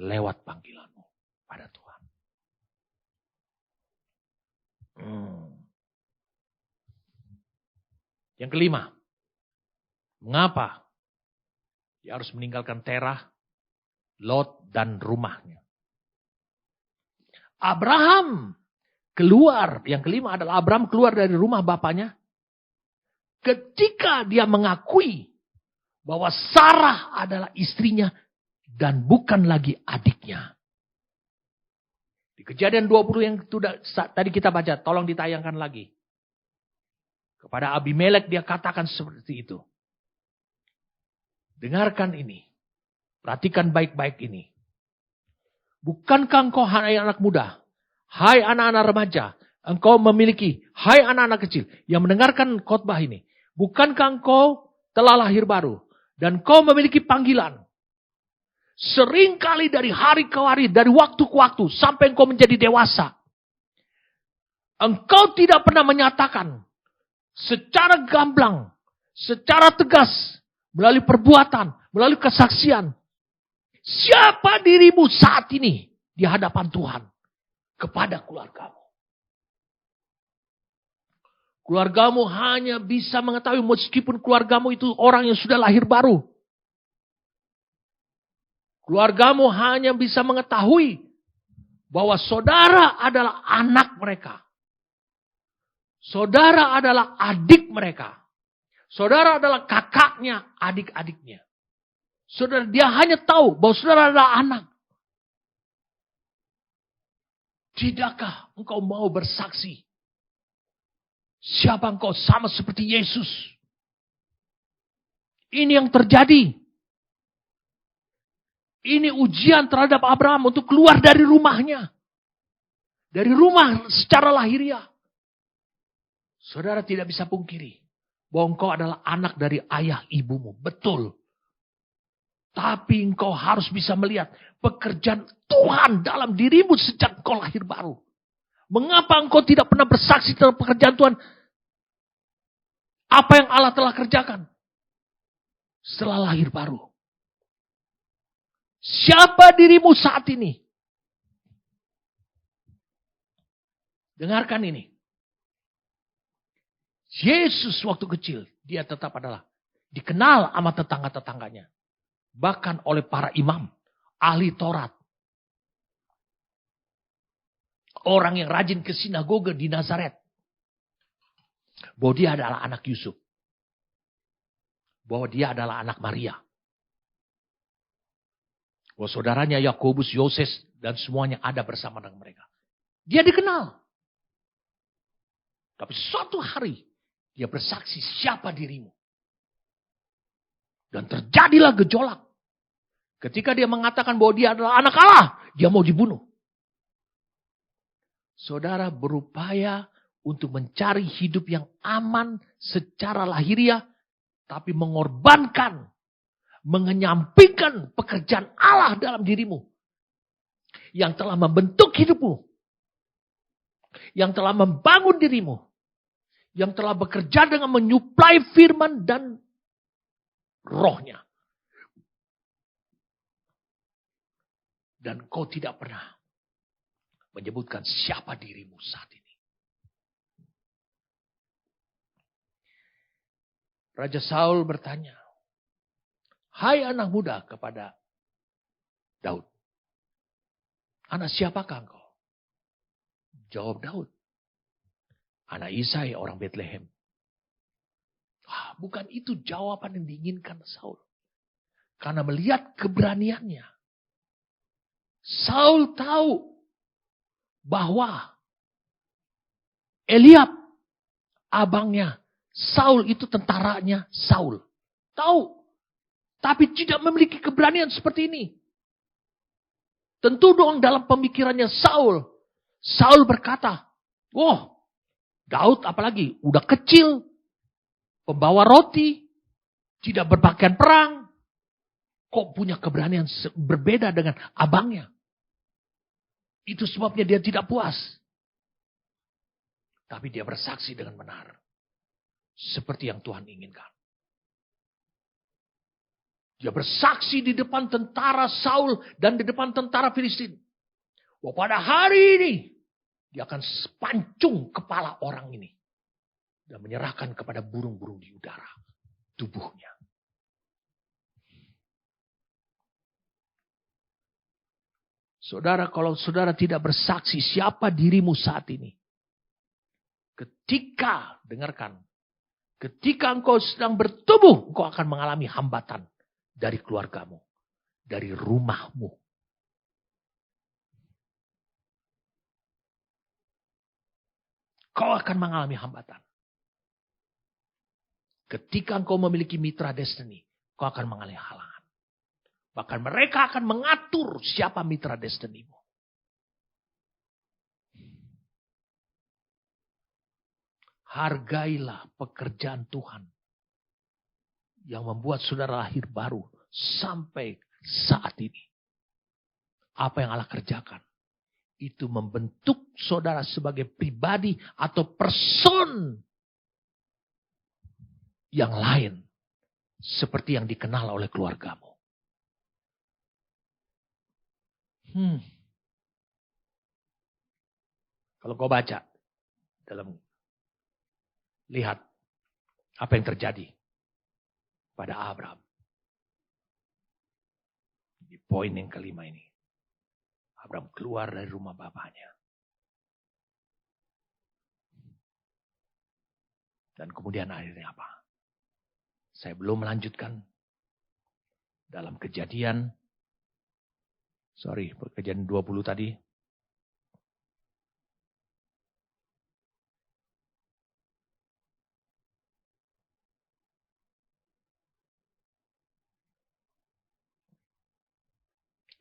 S1: lewat panggilanmu pada Tuhan. Yang kelima, mengapa dia harus meninggalkan Terah, Lot, dan rumahnya? Abraham keluar, yang kelima adalah Abraham keluar dari rumah bapaknya ketika dia mengakui bahwa Sarah adalah istrinya dan bukan lagi adiknya. Di Kejadian 20 yang tadi kita baca, tolong ditayangkan lagi. Kepada Abimelek dia katakan seperti itu. Dengarkan ini. Perhatikan baik-baik ini. Bukankah engkau hai anak muda, hai anak-anak remaja, engkau memiliki, hai anak-anak kecil yang mendengarkan khotbah ini. Bukankah engkau telah lahir baru dan engkau memiliki panggilan? Seringkali dari hari ke hari, dari waktu ke waktu, sampai engkau menjadi dewasa. Engkau tidak pernah menyatakan secara gamblang, secara tegas, melalui perbuatan, melalui kesaksian, siapa dirimu saat ini di hadapan Tuhan kepada keluargamu. Keluargamu hanya bisa mengetahui meskipun keluargamu itu orang yang sudah lahir baru. Keluargamu hanya bisa mengetahui bahwa saudara adalah anak mereka. Saudara adalah adik mereka. Saudara adalah kakaknya, adik-adiknya. Saudara, dia hanya tahu bahwa saudara adalah anak. Tidakkah engkau mau bersaksi? Siapa engkau sama seperti Yesus? Ini yang terjadi. Ini ujian terhadap Abraham untuk keluar dari rumahnya. Dari rumah secara lahiriah. Saudara tidak bisa pungkiri bahwa engkau adalah anak dari ayah ibumu. Betul. Tapi engkau harus bisa melihat pekerjaan Tuhan dalam dirimu sejak engkau lahir baru. Mengapa engkau tidak pernah bersaksi tentang pekerjaan Tuhan? Apa yang Allah telah kerjakan setelah lahir baru? Siapa dirimu saat ini? Dengarkan ini. Yesus waktu kecil, dia tetap adalah dikenal sama tetangga-tetangganya. Bahkan oleh para imam, ahli Taurat. Orang yang rajin ke sinagoga di Nazaret. Bahwa dia adalah anak Yusuf. Bahwa dia adalah anak Maria. Bahwa saudaranya Yakobus, Yoses, dan semuanya ada bersama dengan mereka. Dia dikenal. Tapi suatu hari, dia bersaksi siapa dirimu. Dan terjadilah gejolak. Ketika dia mengatakan bahwa dia adalah anak Allah, dia mau dibunuh. Saudara berupaya untuk mencari hidup yang aman secara lahiriah, tapi mengorbankan, mengenyampingkan pekerjaan Allah dalam dirimu. Yang telah membentuk hidupmu. Yang telah membangun dirimu. Yang telah bekerja dengan menyuplai firman dan rohnya. Dan kau tidak pernah menyebutkan siapa dirimu saat ini. Raja Saul bertanya, hai anak muda, kepada Daud. Anak siapakah engkau? Jawab Daud. Anak Isai, orang Bethlehem. Bukan itu jawaban yang diinginkan Saul. Karena melihat keberaniannya. Saul tahu bahwa Eliab, abangnya Saul itu tentaranya Saul. Tahu. Tapi tidak memiliki keberanian seperti ini. Tentu dong dalam pemikirannya Saul. Saul berkata, Daud apalagi udah kecil. Pembawa roti. Tidak berpakaian perang. Kok punya keberanian berbeda dengan abangnya. Itu sebabnya dia tidak puas. Tapi dia bersaksi dengan benar. seperti yang Tuhan inginkan. Dia bersaksi di depan tentara Saul dan di depan tentara Filistin. Bahwa pada hari ini dia akan pancung kepala orang ini. Dan menyerahkan kepada burung-burung di udara tubuhnya. Saudara, kalau saudara tidak bersaksi siapa dirimu saat ini. Dengarkan. Ketika engkau sedang bertumbuh, engkau akan mengalami hambatan. Dari keluargamu. Dari rumahmu. Kau akan mengalami hambatan. Ketika engkau memiliki mitra destiny, kau akan mengalami halangan. Bahkan mereka akan mengatur siapa mitra destinimu. Hargailah pekerjaan Tuhan. Yang membuat saudara lahir baru sampai saat ini. Apa yang Allah kerjakan. Itu membentuk saudara sebagai pribadi atau person yang lain. Seperti yang dikenal oleh keluargamu. Kalau kau baca. Lihat apa yang terjadi pada Abraham. Di poin yang kelima ini. Abraham keluar dari rumah bapaknya. Dan kemudian akhirnya apa? Saya belum melanjutkan dalam kejadian 20 tadi.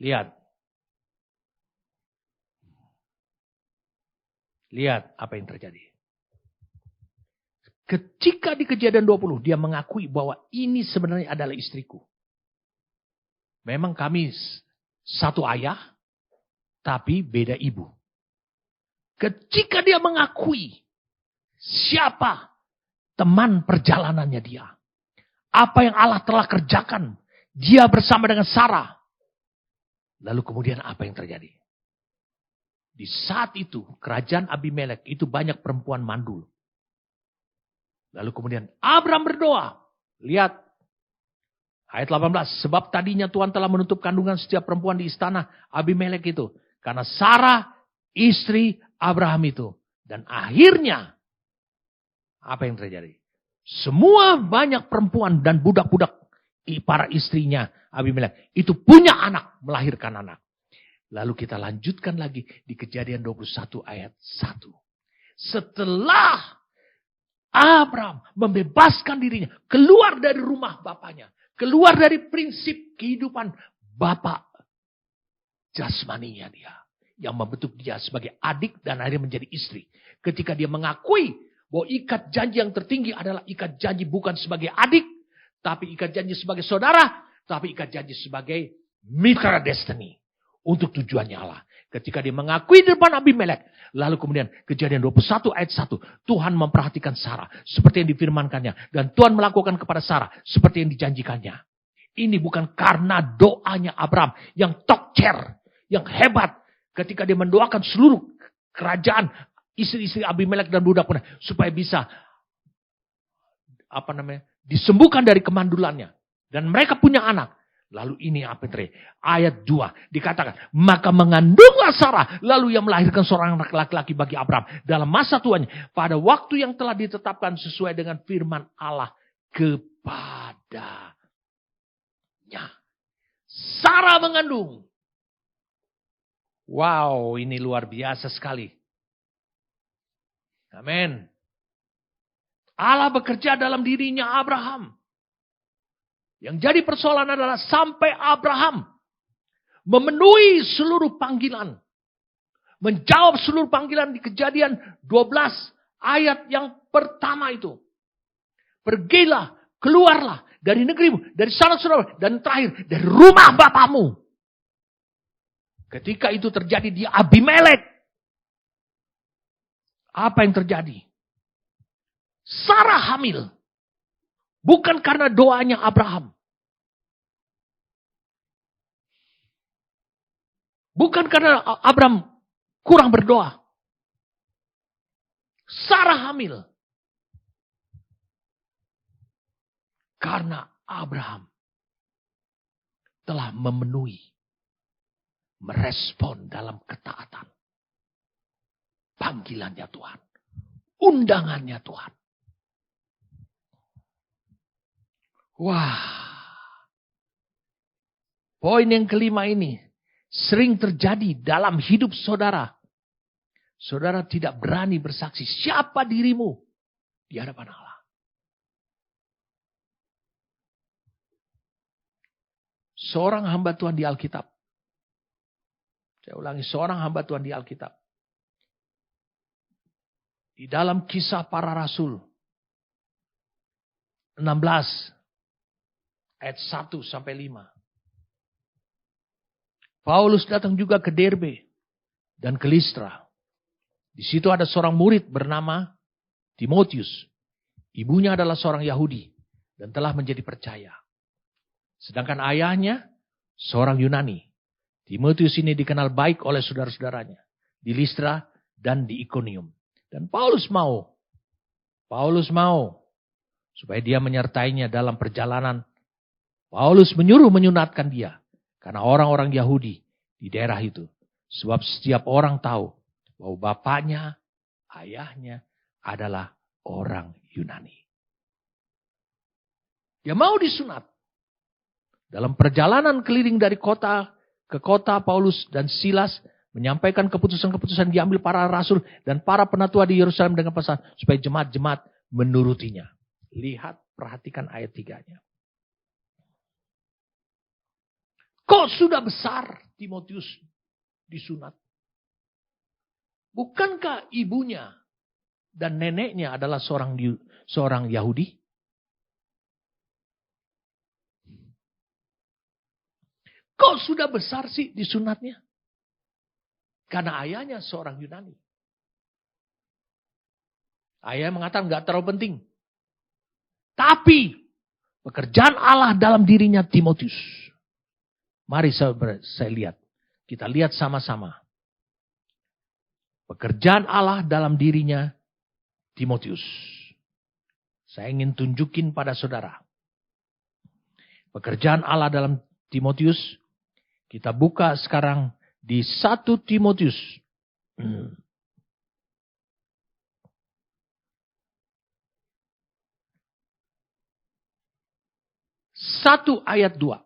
S1: Lihat apa yang terjadi. Ketika di kejadian 20 dia mengakui bahwa ini sebenarnya adalah istriku. Memang kami satu ayah tapi beda ibu. Ketika dia mengakui siapa teman perjalanannya dia. Apa yang Allah telah kerjakan. Dia bersama dengan Sarah. Lalu kemudian apa yang terjadi? Di saat itu kerajaan Abimelek itu banyak perempuan mandul. Lalu kemudian Abraham berdoa. Lihat ayat 18. Sebab tadinya Tuhan telah menutup kandungan setiap perempuan di istana Abimelek itu. Karena Sarah istri Abraham itu. Dan akhirnya apa yang terjadi? Semua banyak perempuan dan budak-budak para istrinya Abimelek itu punya anak, melahirkan anak. Lalu kita lanjutkan lagi di Kejadian 21 ayat 1. Setelah Abraham membebaskan dirinya, keluar dari rumah bapaknya, keluar dari prinsip kehidupan bapak jasmaninya dia, yang membentuk dia sebagai adik dan akhirnya menjadi istri. Ketika dia mengakui bahwa ikat janji yang tertinggi adalah ikat janji bukan sebagai adik, tapi ikat janji sebagai saudara, tapi ikat janji sebagai mitra destiny. Untuk tujuannya Allah. Ketika dia mengakui di depan Abimelek. Lalu kemudian kejadian 21 ayat 1. Tuhan memperhatikan Sarah. Seperti yang difirmankannya. Dan Tuhan melakukan kepada Sarah. Seperti yang dijanjikannya. Ini bukan karena doanya Abraham. Yang tokcer. Yang hebat. Ketika dia mendoakan seluruh kerajaan. Istri-istri Abimelek dan budak-budak. Supaya bisa. Disembuhkan dari kemandulannya. Dan mereka punya anak. Lalu ini apa yang terjadi? Ayat 2 dikatakan. Maka mengandunglah Sarah. Lalu ia melahirkan seorang anak laki-laki bagi Abraham. Dalam masa tuanya. Pada waktu yang telah ditetapkan sesuai dengan firman Allah. Kepadanya. Sarah mengandung. Wow, ini luar biasa sekali. Amin. Allah bekerja dalam dirinya Abraham. Yang jadi persoalan adalah sampai Abraham memenuhi seluruh panggilan. Menjawab seluruh panggilan di Kejadian 12 ayat yang pertama itu. Pergilah, keluarlah dari negerimu, dari saudara-saudara, dan terakhir dari rumah bapamu. Ketika itu terjadi di Abimelek. Apa yang terjadi? Sarah hamil. Bukan karena doanya Abraham. Bukan karena Abraham kurang berdoa. Sarah hamil. Karena Abraham telah memenuhi, merespon dalam ketaatan panggilannya Tuhan, undangannya Tuhan. Wah, poin yang kelima ini sering terjadi dalam hidup saudara. Saudara tidak berani bersaksi siapa dirimu di hadapan Allah. Seorang hamba Tuhan di Alkitab. Saya ulangi, seorang hamba Tuhan di Alkitab. Di dalam Kisah Para Rasul 16 ayat 1 sampai 5. Paulus datang juga ke Derbe dan ke Listra. Di situ ada seorang murid bernama Timotius. Ibunya adalah seorang Yahudi dan telah menjadi percaya. Sedangkan ayahnya seorang Yunani. Timotius ini dikenal baik oleh saudara-saudaranya di Listra dan di Ikonium. Dan Paulus mau supaya dia menyertainya dalam perjalanan. Paulus menyuruh menyunatkan dia karena orang-orang Yahudi di daerah itu. Sebab setiap orang tahu bahwa bapaknya, ayahnya adalah orang Yunani. Dia mau disunat. Dalam perjalanan keliling dari kota ke kota, Paulus dan Silas menyampaikan keputusan-keputusan diambil para rasul dan para penatua di Yerusalem dengan pesan supaya jemaat-jemaat menurutinya. Lihat, perhatikan ayat 3-nya. Kok sudah besar Timotius disunat? Bukankah ibunya dan neneknya adalah seorang Yahudi? Kok sudah besar sih disunatnya? Karena ayahnya seorang Yunani. Ayah mengatakan gak terlalu penting. Tapi pekerjaan Allah dalam dirinya Timotius. Mari saya lihat. Kita lihat sama-sama. Pekerjaan Allah dalam dirinya Timotius. Saya ingin tunjukin pada saudara. Pekerjaan Allah dalam Timotius. Kita buka sekarang di 1 Timotius. 1 ayat 2.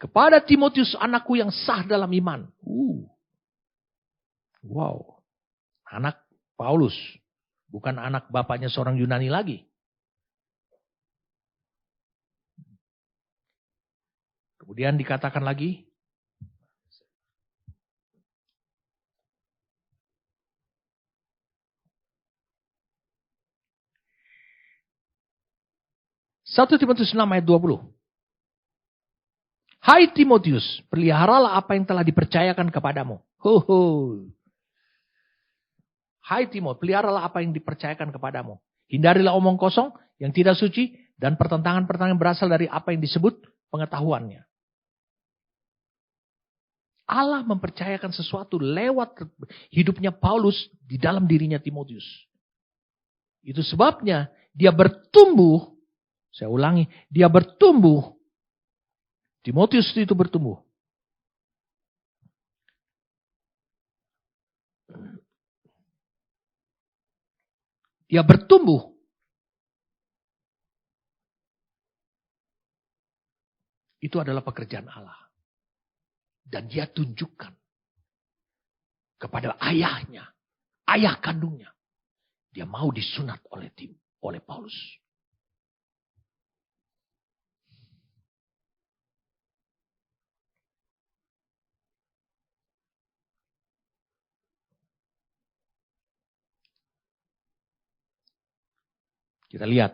S1: Kepada Timotius anakku yang sah dalam iman. Wow. Anak Paulus. Bukan anak bapaknya seorang Yunani lagi. Kemudian dikatakan lagi. 1 Timotius 6 ayat 20. Hai Timotius, peliharalah apa yang telah dipercayakan kepadamu. Hai Timotius, peliharalah apa yang dipercayakan kepadamu. Hindarilah omong kosong yang tidak suci dan pertentangan-pertentangan berasal dari apa yang disebut pengetahuannya. Allah mempercayakan sesuatu lewat hidupnya Paulus di dalam dirinya Timotius. Itu sebabnya dia bertumbuh. Saya ulangi, dia bertumbuh. Timotius itu bertumbuh. Dia bertumbuh. Itu adalah pekerjaan Allah. Dan dia tunjukkan kepada ayahnya, ayah kandungnya. Dia mau disunat oleh Paulus. Kita lihat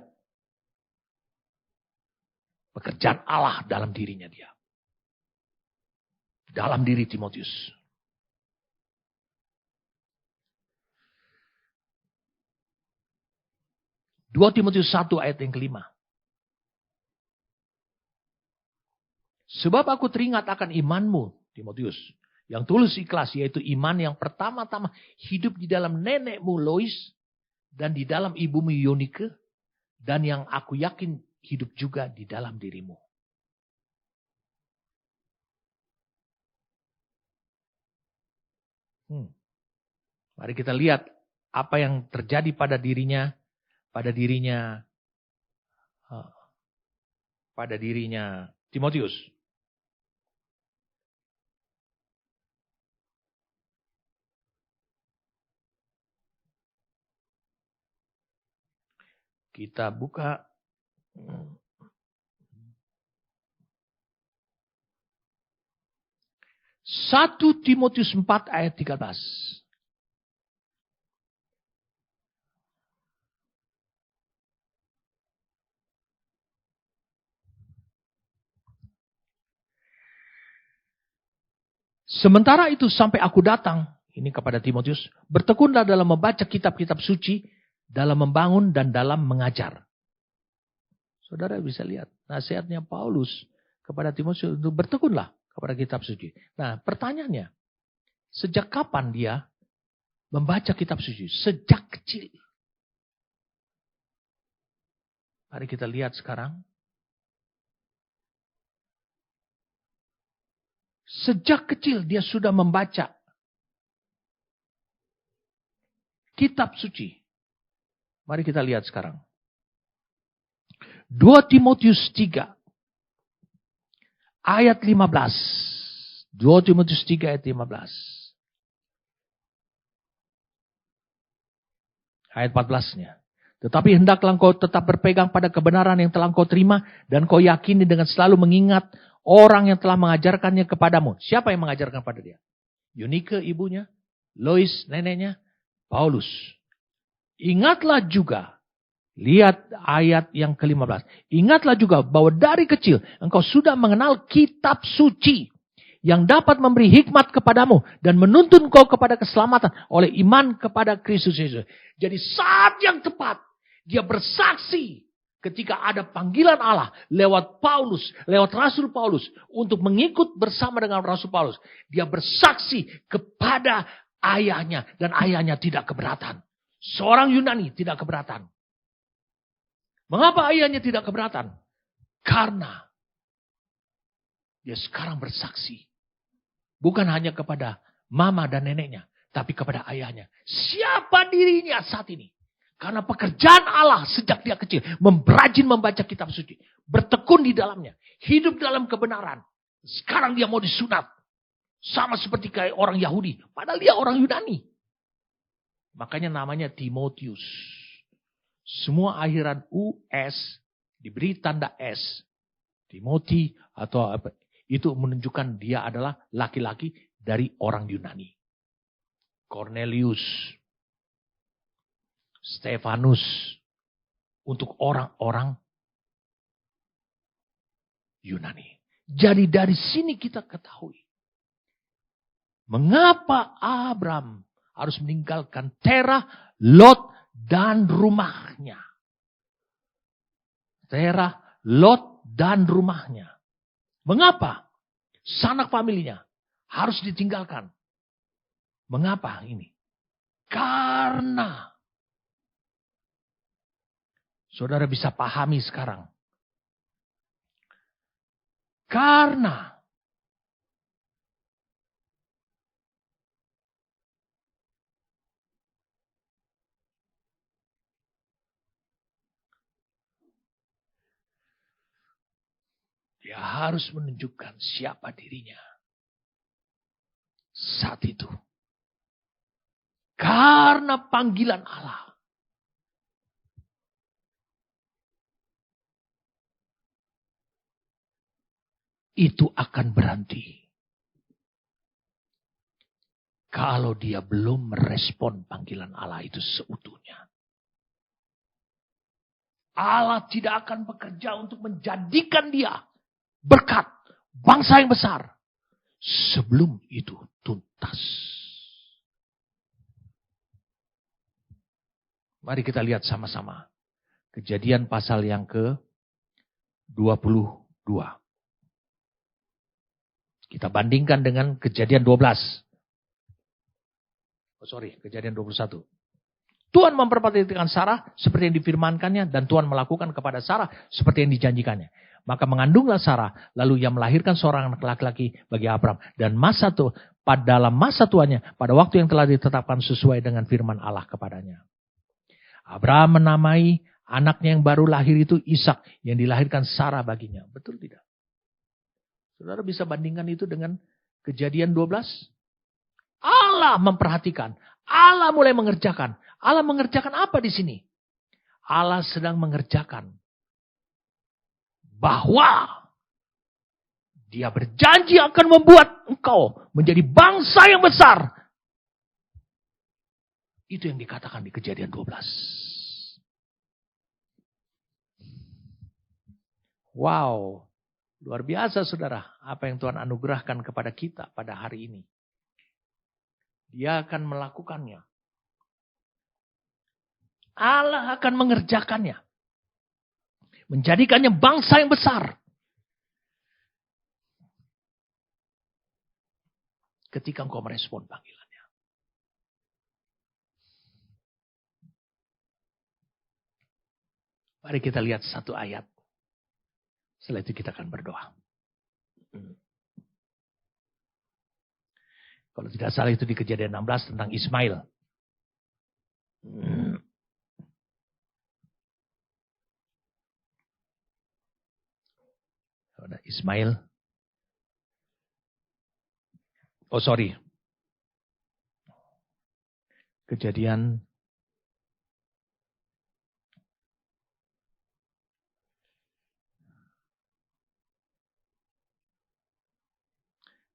S1: pekerjaan Allah dalam dirinya dia. Dalam diri Timotius. 2 Timotius 1 ayat yang kelima. Sebab aku teringat akan imanmu, Timotius, yang tulus ikhlas, yaitu iman yang pertama-tama hidup di dalam nenekmu Lois dan di dalam ibumu Yonike, dan yang aku yakin hidup juga di dalam dirimu. Mari kita lihat apa yang terjadi pada dirinya Timotius. Kita buka 1 Timotius 4 ayat 13. Sementara itu sampai aku datang, ini kepada Timotius, bertekunlah dalam membaca kitab-kitab suci, dalam membangun dan dalam mengajar. Saudara bisa lihat nasihatnya Paulus kepada Timotius untuk bertekunlah kepada kitab suci. Nah, pertanyaannya, sejak kapan dia membaca kitab suci? Sejak kecil. Mari kita lihat sekarang. Sejak kecil dia sudah membaca kitab suci. Mari kita lihat sekarang. 2 Timotius 3 ayat 15. 2 Timotius 3 ayat 15. Ayat 14-nya. Tetapi hendaklah engkau tetap berpegang pada kebenaran yang telah engkau terima dan kau yakini dengan selalu mengingat orang yang telah mengajarkannya kepadamu. Siapa yang mengajarkan pada dia? Yunike ibunya, Lois neneknya, Paulus. Ingatlah juga, lihat ayat yang ke-15. Ingatlah juga bahwa dari kecil engkau sudah mengenal kitab suci yang dapat memberi hikmat kepadamu dan menuntun kau kepada keselamatan oleh iman kepada Kristus Yesus. Jadi saat yang tepat dia bersaksi ketika ada panggilan Allah lewat Paulus, lewat Rasul Paulus untuk mengikut bersama dengan Rasul Paulus. Dia bersaksi kepada ayahnya dan ayahnya tidak keberatan. Seorang Yunani tidak keberatan. Mengapa ayahnya tidak keberatan? Karena dia sekarang bersaksi. Bukan hanya kepada mama dan neneknya, tapi kepada ayahnya. Siapa dirinya saat ini? Karena pekerjaan Allah sejak dia kecil. Rajin membaca kitab suci. Bertekun di dalamnya. Hidup dalam kebenaran. Sekarang dia mau disunat. Sama seperti kayak orang Yahudi. Padahal dia orang Yunani. Makanya namanya Timotius. Semua akhiran US diberi tanda S. Timothy atau apa. Itu menunjukkan dia adalah laki-laki dari orang Yunani. Cornelius. Stefanus. Untuk orang-orang Yunani. Jadi dari sini kita ketahui. Mengapa Abraham harus meninggalkan Terah, Lot, dan rumahnya. Terah, Lot, dan rumahnya. Mengapa? Sanak familinya harus ditinggalkan. Mengapa ini? Karena saudara bisa pahami sekarang. Karena dia harus menunjukkan siapa dirinya saat itu. Karena panggilan Allah. Itu akan berhenti. Kalau dia belum merespon panggilan Allah itu seutuhnya. Allah tidak akan bekerja untuk menjadikan dia berkat bangsa yang besar. Sebelum itu tuntas. Mari kita lihat sama-sama. Kejadian pasal yang ke-22. Kita bandingkan dengan Kejadian 12. Kejadian 21. Tuhan memperhatikan Sarah seperti yang difirmankannya, dan Tuhan melakukan kepada Sarah seperti yang dijanjikannya. Maka mengandunglah Sarah, lalu ia melahirkan seorang anak laki-laki bagi Abram. Dan dalam masa tuanya, pada waktu yang telah ditetapkan sesuai dengan firman Allah kepadanya. Abram menamai anaknya yang baru lahir itu Ishak, yang dilahirkan Sarah baginya. Betul tidak? Saudara bisa bandingkan itu dengan Kejadian 12? Allah memperhatikan. Allah mulai mengerjakan. Allah mengerjakan apa di sini? Allah sedang mengerjakan bahwa Dia berjanji akan membuat engkau menjadi bangsa yang besar. Itu yang dikatakan di Kejadian 12. Wow, luar biasa saudara, apa yang Tuhan anugerahkan kepada kita pada hari ini. Dia akan melakukannya. Allah akan mengerjakannya. Menjadikannya bangsa yang besar. Ketika engkau merespon panggilannya. Mari kita lihat satu ayat. Setelah itu kita akan berdoa. Kalau tidak salah itu di Kejadian 16 tentang Ismail. Ada Ismail. Kejadian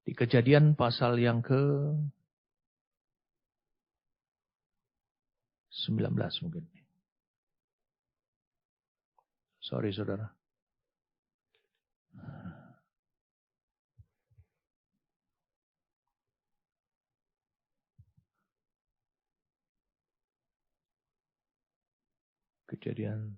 S1: di Kejadian pasal yang ke-19 mungkin. Sorry saudara. Kejadian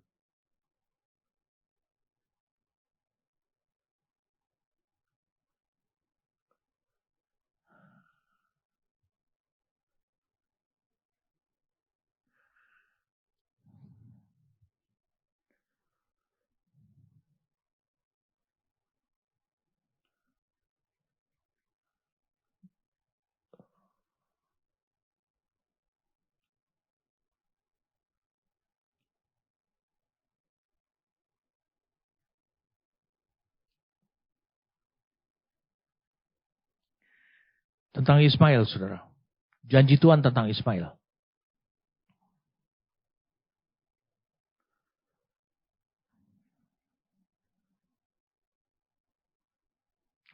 S1: tentang Ismail, saudara. Janji Tuhan tentang Ismail.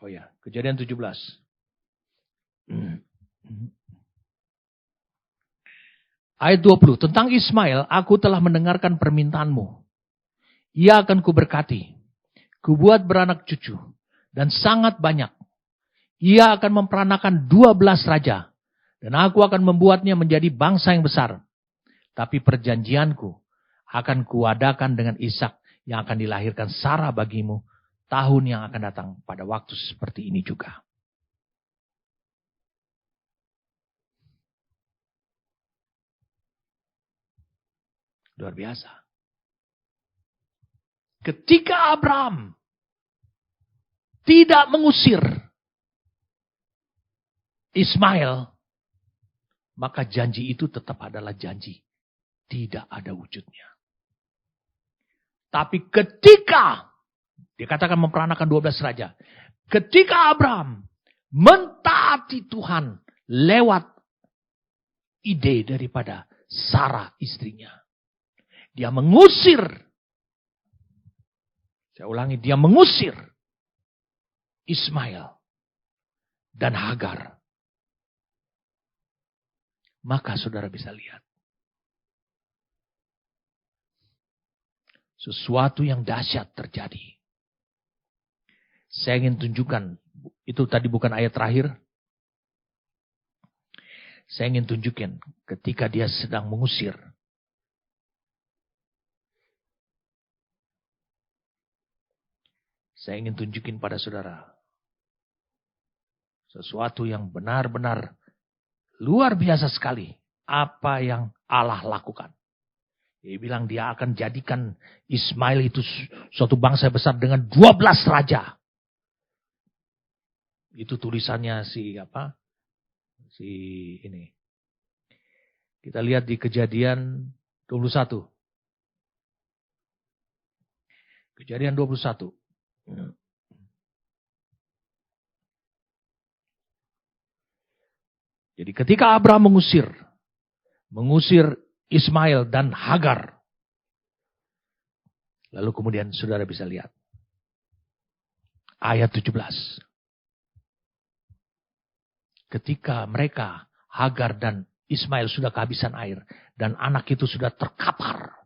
S1: Oh ya, Kejadian 17. Ayat 20. Tentang Ismail, aku telah mendengarkan permintaanmu. Ia akan kuberkati. Kubuat beranak cucu. Dan sangat banyak. Ia akan memperanakan 12 raja. Dan aku akan membuatnya menjadi bangsa yang besar. Tapi perjanjianku akan kuadakan dengan Ishak yang akan dilahirkan Sarah bagimu tahun yang akan datang pada waktu seperti ini juga. Luar biasa. Ketika Abraham tidak mengusir Ismail, maka janji itu tetap adalah janji. Tidak ada wujudnya. Tapi ketika dikatakan memperanakan 12 raja. Ketika Abraham mentaati Tuhan lewat ide daripada Sarah istrinya. Dia mengusir. Saya ulangi, dia mengusir Ismail dan Hagar. Maka saudara bisa lihat. Sesuatu yang dahsyat terjadi. Saya ingin tunjukkan, itu tadi bukan ayat terakhir. Saya ingin tunjukkan ketika dia sedang mengusir. Saya ingin tunjukin pada saudara sesuatu yang benar-benar luar biasa sekali. Apa yang Allah lakukan. Dia bilang dia akan jadikan Ismail itu suatu bangsa besar dengan 12 raja. Itu tulisannya si ini. Kita lihat di Kejadian 21. Kejadian 21. Jadi ketika Abraham mengusir Ismail dan Hagar. Lalu kemudian saudara bisa lihat. Ayat 17. Ketika mereka, Hagar dan Ismail sudah kehabisan air. Dan anak itu sudah terkapar.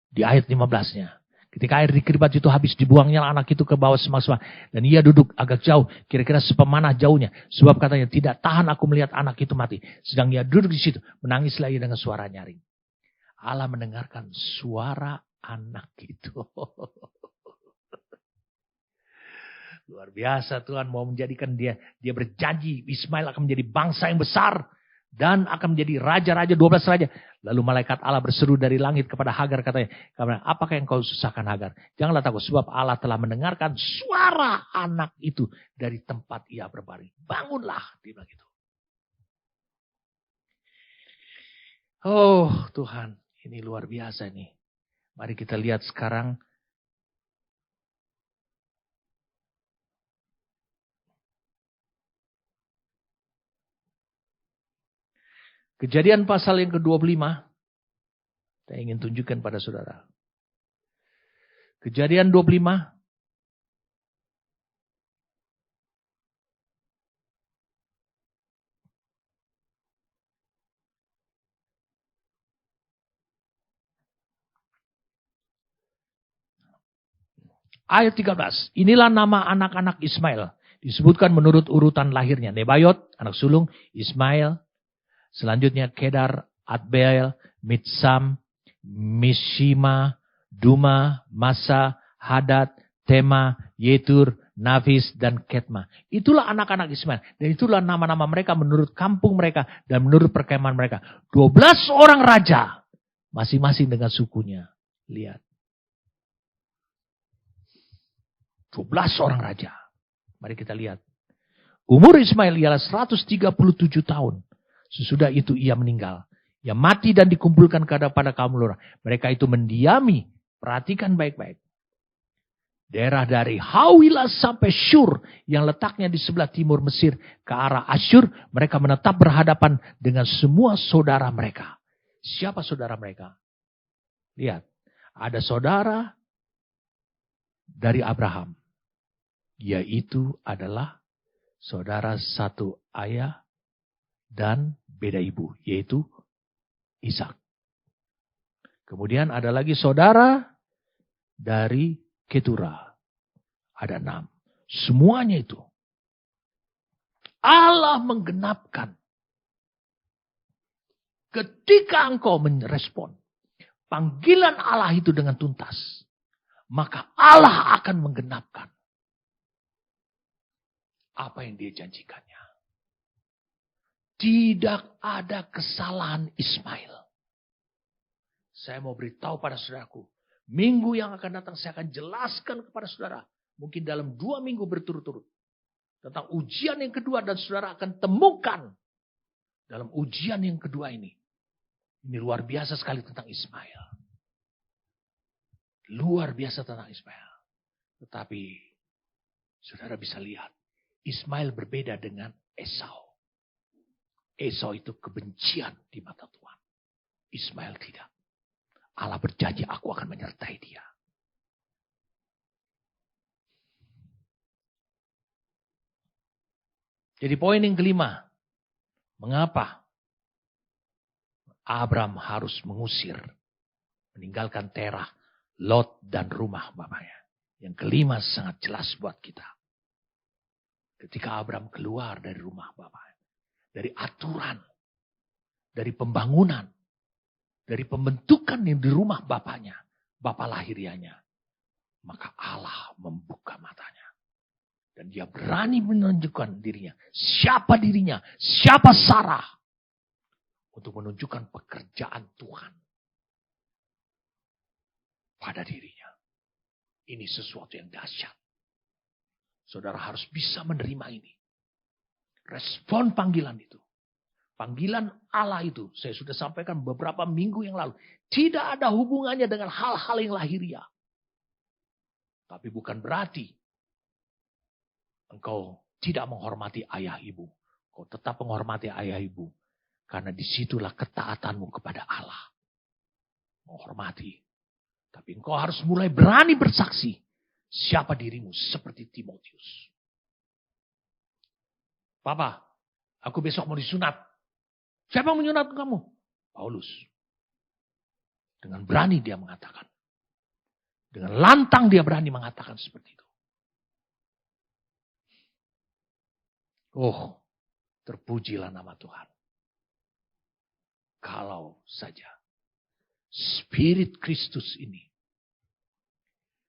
S1: Di ayat 15-nya. Ketika air di keribat itu habis, dibuangnya anak itu ke bawah semak-semak. Dan ia duduk agak jauh, kira-kira sepemanah jauhnya. Sebab katanya, tidak tahan aku melihat anak itu mati. Sedang ia duduk di situ, menangislah ia dengan suara nyaring. Allah mendengarkan suara anak itu. Luar biasa, Tuhan mau menjadikan dia berjanji Ismail akan menjadi bangsa yang besar. Dan akan menjadi raja-raja, 12 raja. Lalu malaikat Allah berseru dari langit kepada Hagar katanya, apakah yang kau susahkan Hagar? Janganlah takut, sebab Allah telah mendengarkan suara anak itu dari tempat ia berbaring. Bangunlah, dia bilang gitu. Oh Tuhan, ini luar biasa nih. Mari kita lihat sekarang. Kejadian pasal yang ke-25. Saya ingin tunjukkan pada saudara. Kejadian 25. Ayat 13. Inilah nama anak-anak Ismail. Disebutkan menurut urutan lahirnya. Nebayot, anak sulung, Ismail. Selanjutnya Kedar, Adbeel, Mitsam, Mishima, Duma, Masa, Hadad, Tema, Yetur, Nafis, dan Ketma. Itulah anak-anak Ismail. Dan itulah nama-nama mereka menurut kampung mereka dan menurut perkemahan mereka. 12 orang raja. Masing-masing dengan sukunya. Lihat. 12 orang raja. Mari kita lihat. Umur Ismail ialah 137 tahun. Sesudah itu ia meninggal. Ia mati dan dikumpulkan kepada kaum Lora. Mereka itu mendiami. Perhatikan baik-baik. Daerah dari Hawilah sampai Syur. Yang letaknya di sebelah timur Mesir. Ke arah Asyur. Mereka menetap berhadapan dengan semua saudara mereka. Siapa saudara mereka? Lihat. Ada saudara dari Abraham. Yaitu adalah saudara satu ayah dan beda ibu, yaitu Ishak. Kemudian ada lagi saudara dari Ketura. Ada 6. Semuanya itu. Allah menggenapkan. Ketika engkau merespon panggilan Allah itu dengan tuntas, maka Allah akan menggenapkan apa yang dia janjikannya. Tidak ada kesalahan Ismail. Saya mau beritahu pada saudaraku. Minggu yang akan datang saya akan jelaskan kepada saudara. Mungkin dalam 2 minggu berturut-turut. Tentang ujian yang kedua dan saudara akan temukan. Dalam ujian yang kedua ini. Ini luar biasa sekali tentang Ismail. Luar biasa tentang Ismail. Tetapi saudara bisa lihat. Ismail berbeda dengan Esau. Esau itu kebencian di mata Tuhan. Ismail tidak. Allah berjanji aku akan menyertai dia. Jadi poin yang kelima. Mengapa Abraham harus mengusir. Meninggalkan Terah, Lot dan rumah bapaknya. Yang kelima sangat jelas buat kita. Ketika Abraham keluar dari rumah bapaknya. Dari aturan, dari pembangunan, dari pembentukan yang di rumah bapaknya, bapak lahirianya. maka Allah membuka matanya. Dan dia berani menunjukkan dirinya. Siapa dirinya? Siapa Sarah? Untuk menunjukkan pekerjaan Tuhan pada dirinya. Ini sesuatu yang dahsyat. Saudara harus bisa menerima ini. Respon panggilan itu. Panggilan Allah itu, saya sudah sampaikan beberapa minggu yang lalu. Tidak ada hubungannya dengan hal-hal yang lahiriah. Tapi bukan berarti engkau tidak menghormati ayah ibu. Kau tetap menghormati ayah ibu. Karena disitulah ketaatanmu kepada Allah. Menghormati. Tapi engkau harus mulai berani bersaksi. Siapa dirimu seperti Timotius. Papa, aku besok mau disunat. Siapa yang menyunat kamu? Paulus. Dengan berani dia mengatakan. Dengan lantang dia berani mengatakan seperti itu. Oh, terpujilah nama Tuhan. Kalau saja Spirit Kristus ini,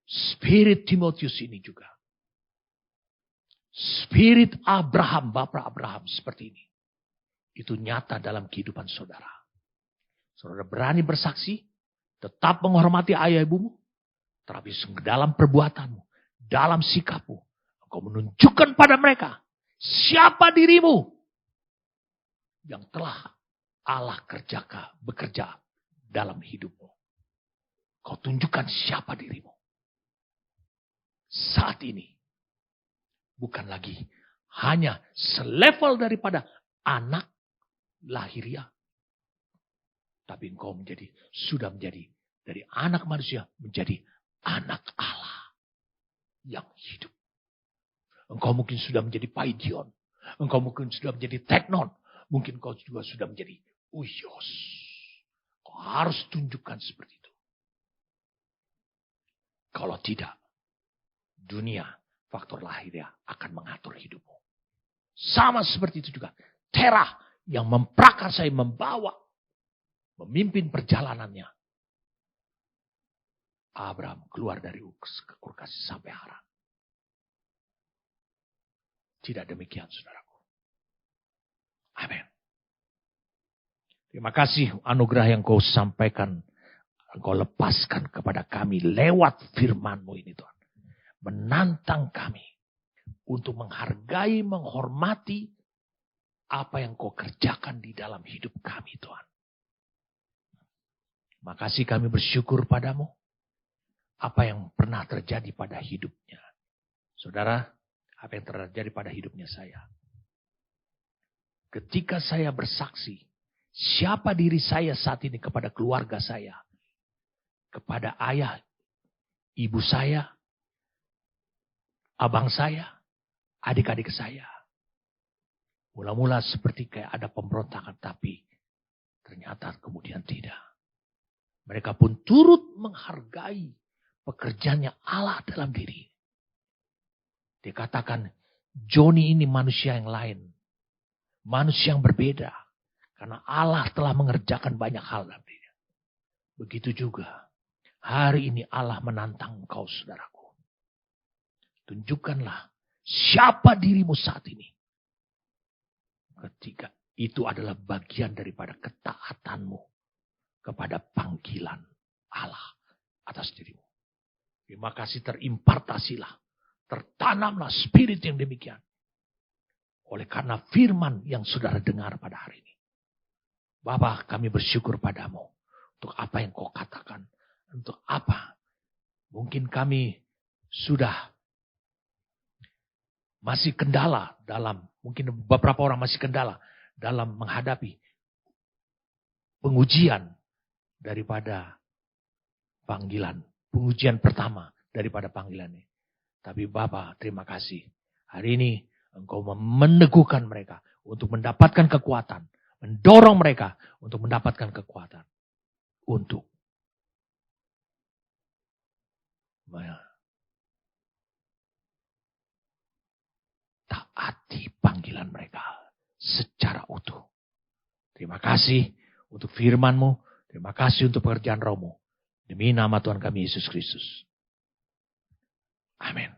S1: Spirit Timotius ini juga, Spirit Abraham, Bapak Abraham seperti ini. Itu nyata dalam kehidupan saudara. Saudara berani bersaksi, tetap menghormati ayah ibumu, tapi dalam perbuatanmu, dalam sikapmu, engkau menunjukkan pada mereka siapa dirimu yang telah Allah bekerja dalam hidupmu. Kau tunjukkan siapa dirimu. Saat ini, bukan lagi hanya selevel daripada anak lahiriah. Tapi engkau sudah menjadi dari anak manusia menjadi anak Allah yang hidup. Engkau mungkin sudah menjadi Paidion. Engkau mungkin sudah menjadi Teknon. Mungkin kau juga sudah menjadi Uios. Kau harus tunjukkan seperti itu. Kalau tidak, dunia, faktor lahiriah akan mengatur hidupmu. Sama seperti itu juga. Terah yang memprakarsai, membawa, memimpin perjalanannya. Abraham keluar dari Ur Kasdim sampai Haran. Tidak demikian, saudaraku. Amin. Terima kasih anugerah yang kau sampaikan. Kau lepaskan kepada kami lewat firman-Mu ini, Tuhan. Menantang kami untuk menghargai, menghormati apa yang kau kerjakan di dalam hidup kami, Tuhan. Makasih kami bersyukur padamu. Apa yang pernah terjadi pada hidupnya. Saudara, apa yang terjadi pada hidupnya saya. Ketika saya bersaksi, siapa diri saya saat ini kepada keluarga saya. Kepada ayah, ibu saya, abang saya, adik-adik saya. Mula-mula seperti kayak ada pemberontakan, tapi ternyata kemudian tidak. Mereka pun turut menghargai pekerjaannya Allah dalam diri. Dia katakan, Joni ini manusia yang lain. Manusia yang berbeda. Karena Allah telah mengerjakan banyak hal dalam dirinya. Begitu juga, hari ini Allah menantang engkau, saudaraku. Tunjukkanlah siapa dirimu saat ini. Ketika itu adalah bagian daripada ketaatanmu kepada panggilan Allah atas dirimu. Terima kasih, terimpartasilah, tertanamlah spirit yang demikian. Oleh karena firman yang saudara dengar pada hari ini. Bapa, kami bersyukur padamu untuk apa yang kau katakan. Untuk apa? Mungkin kami sudah masih kendala dalam, mungkin beberapa orang masih kendala dalam menghadapi pengujian daripada panggilan. Pengujian pertama daripada panggilan ini. Tapi Bapa, terima kasih. Hari ini engkau meneguhkan mereka untuk mendapatkan kekuatan. Mendorong mereka untuk mendapatkan kekuatan. Untuk taati panggilan mereka secara utuh. Terima kasih untuk firman-Mu. Terima kasih untuk pekerjaan Roh-Mu. Demi nama Tuhan kami Yesus Kristus. Amin.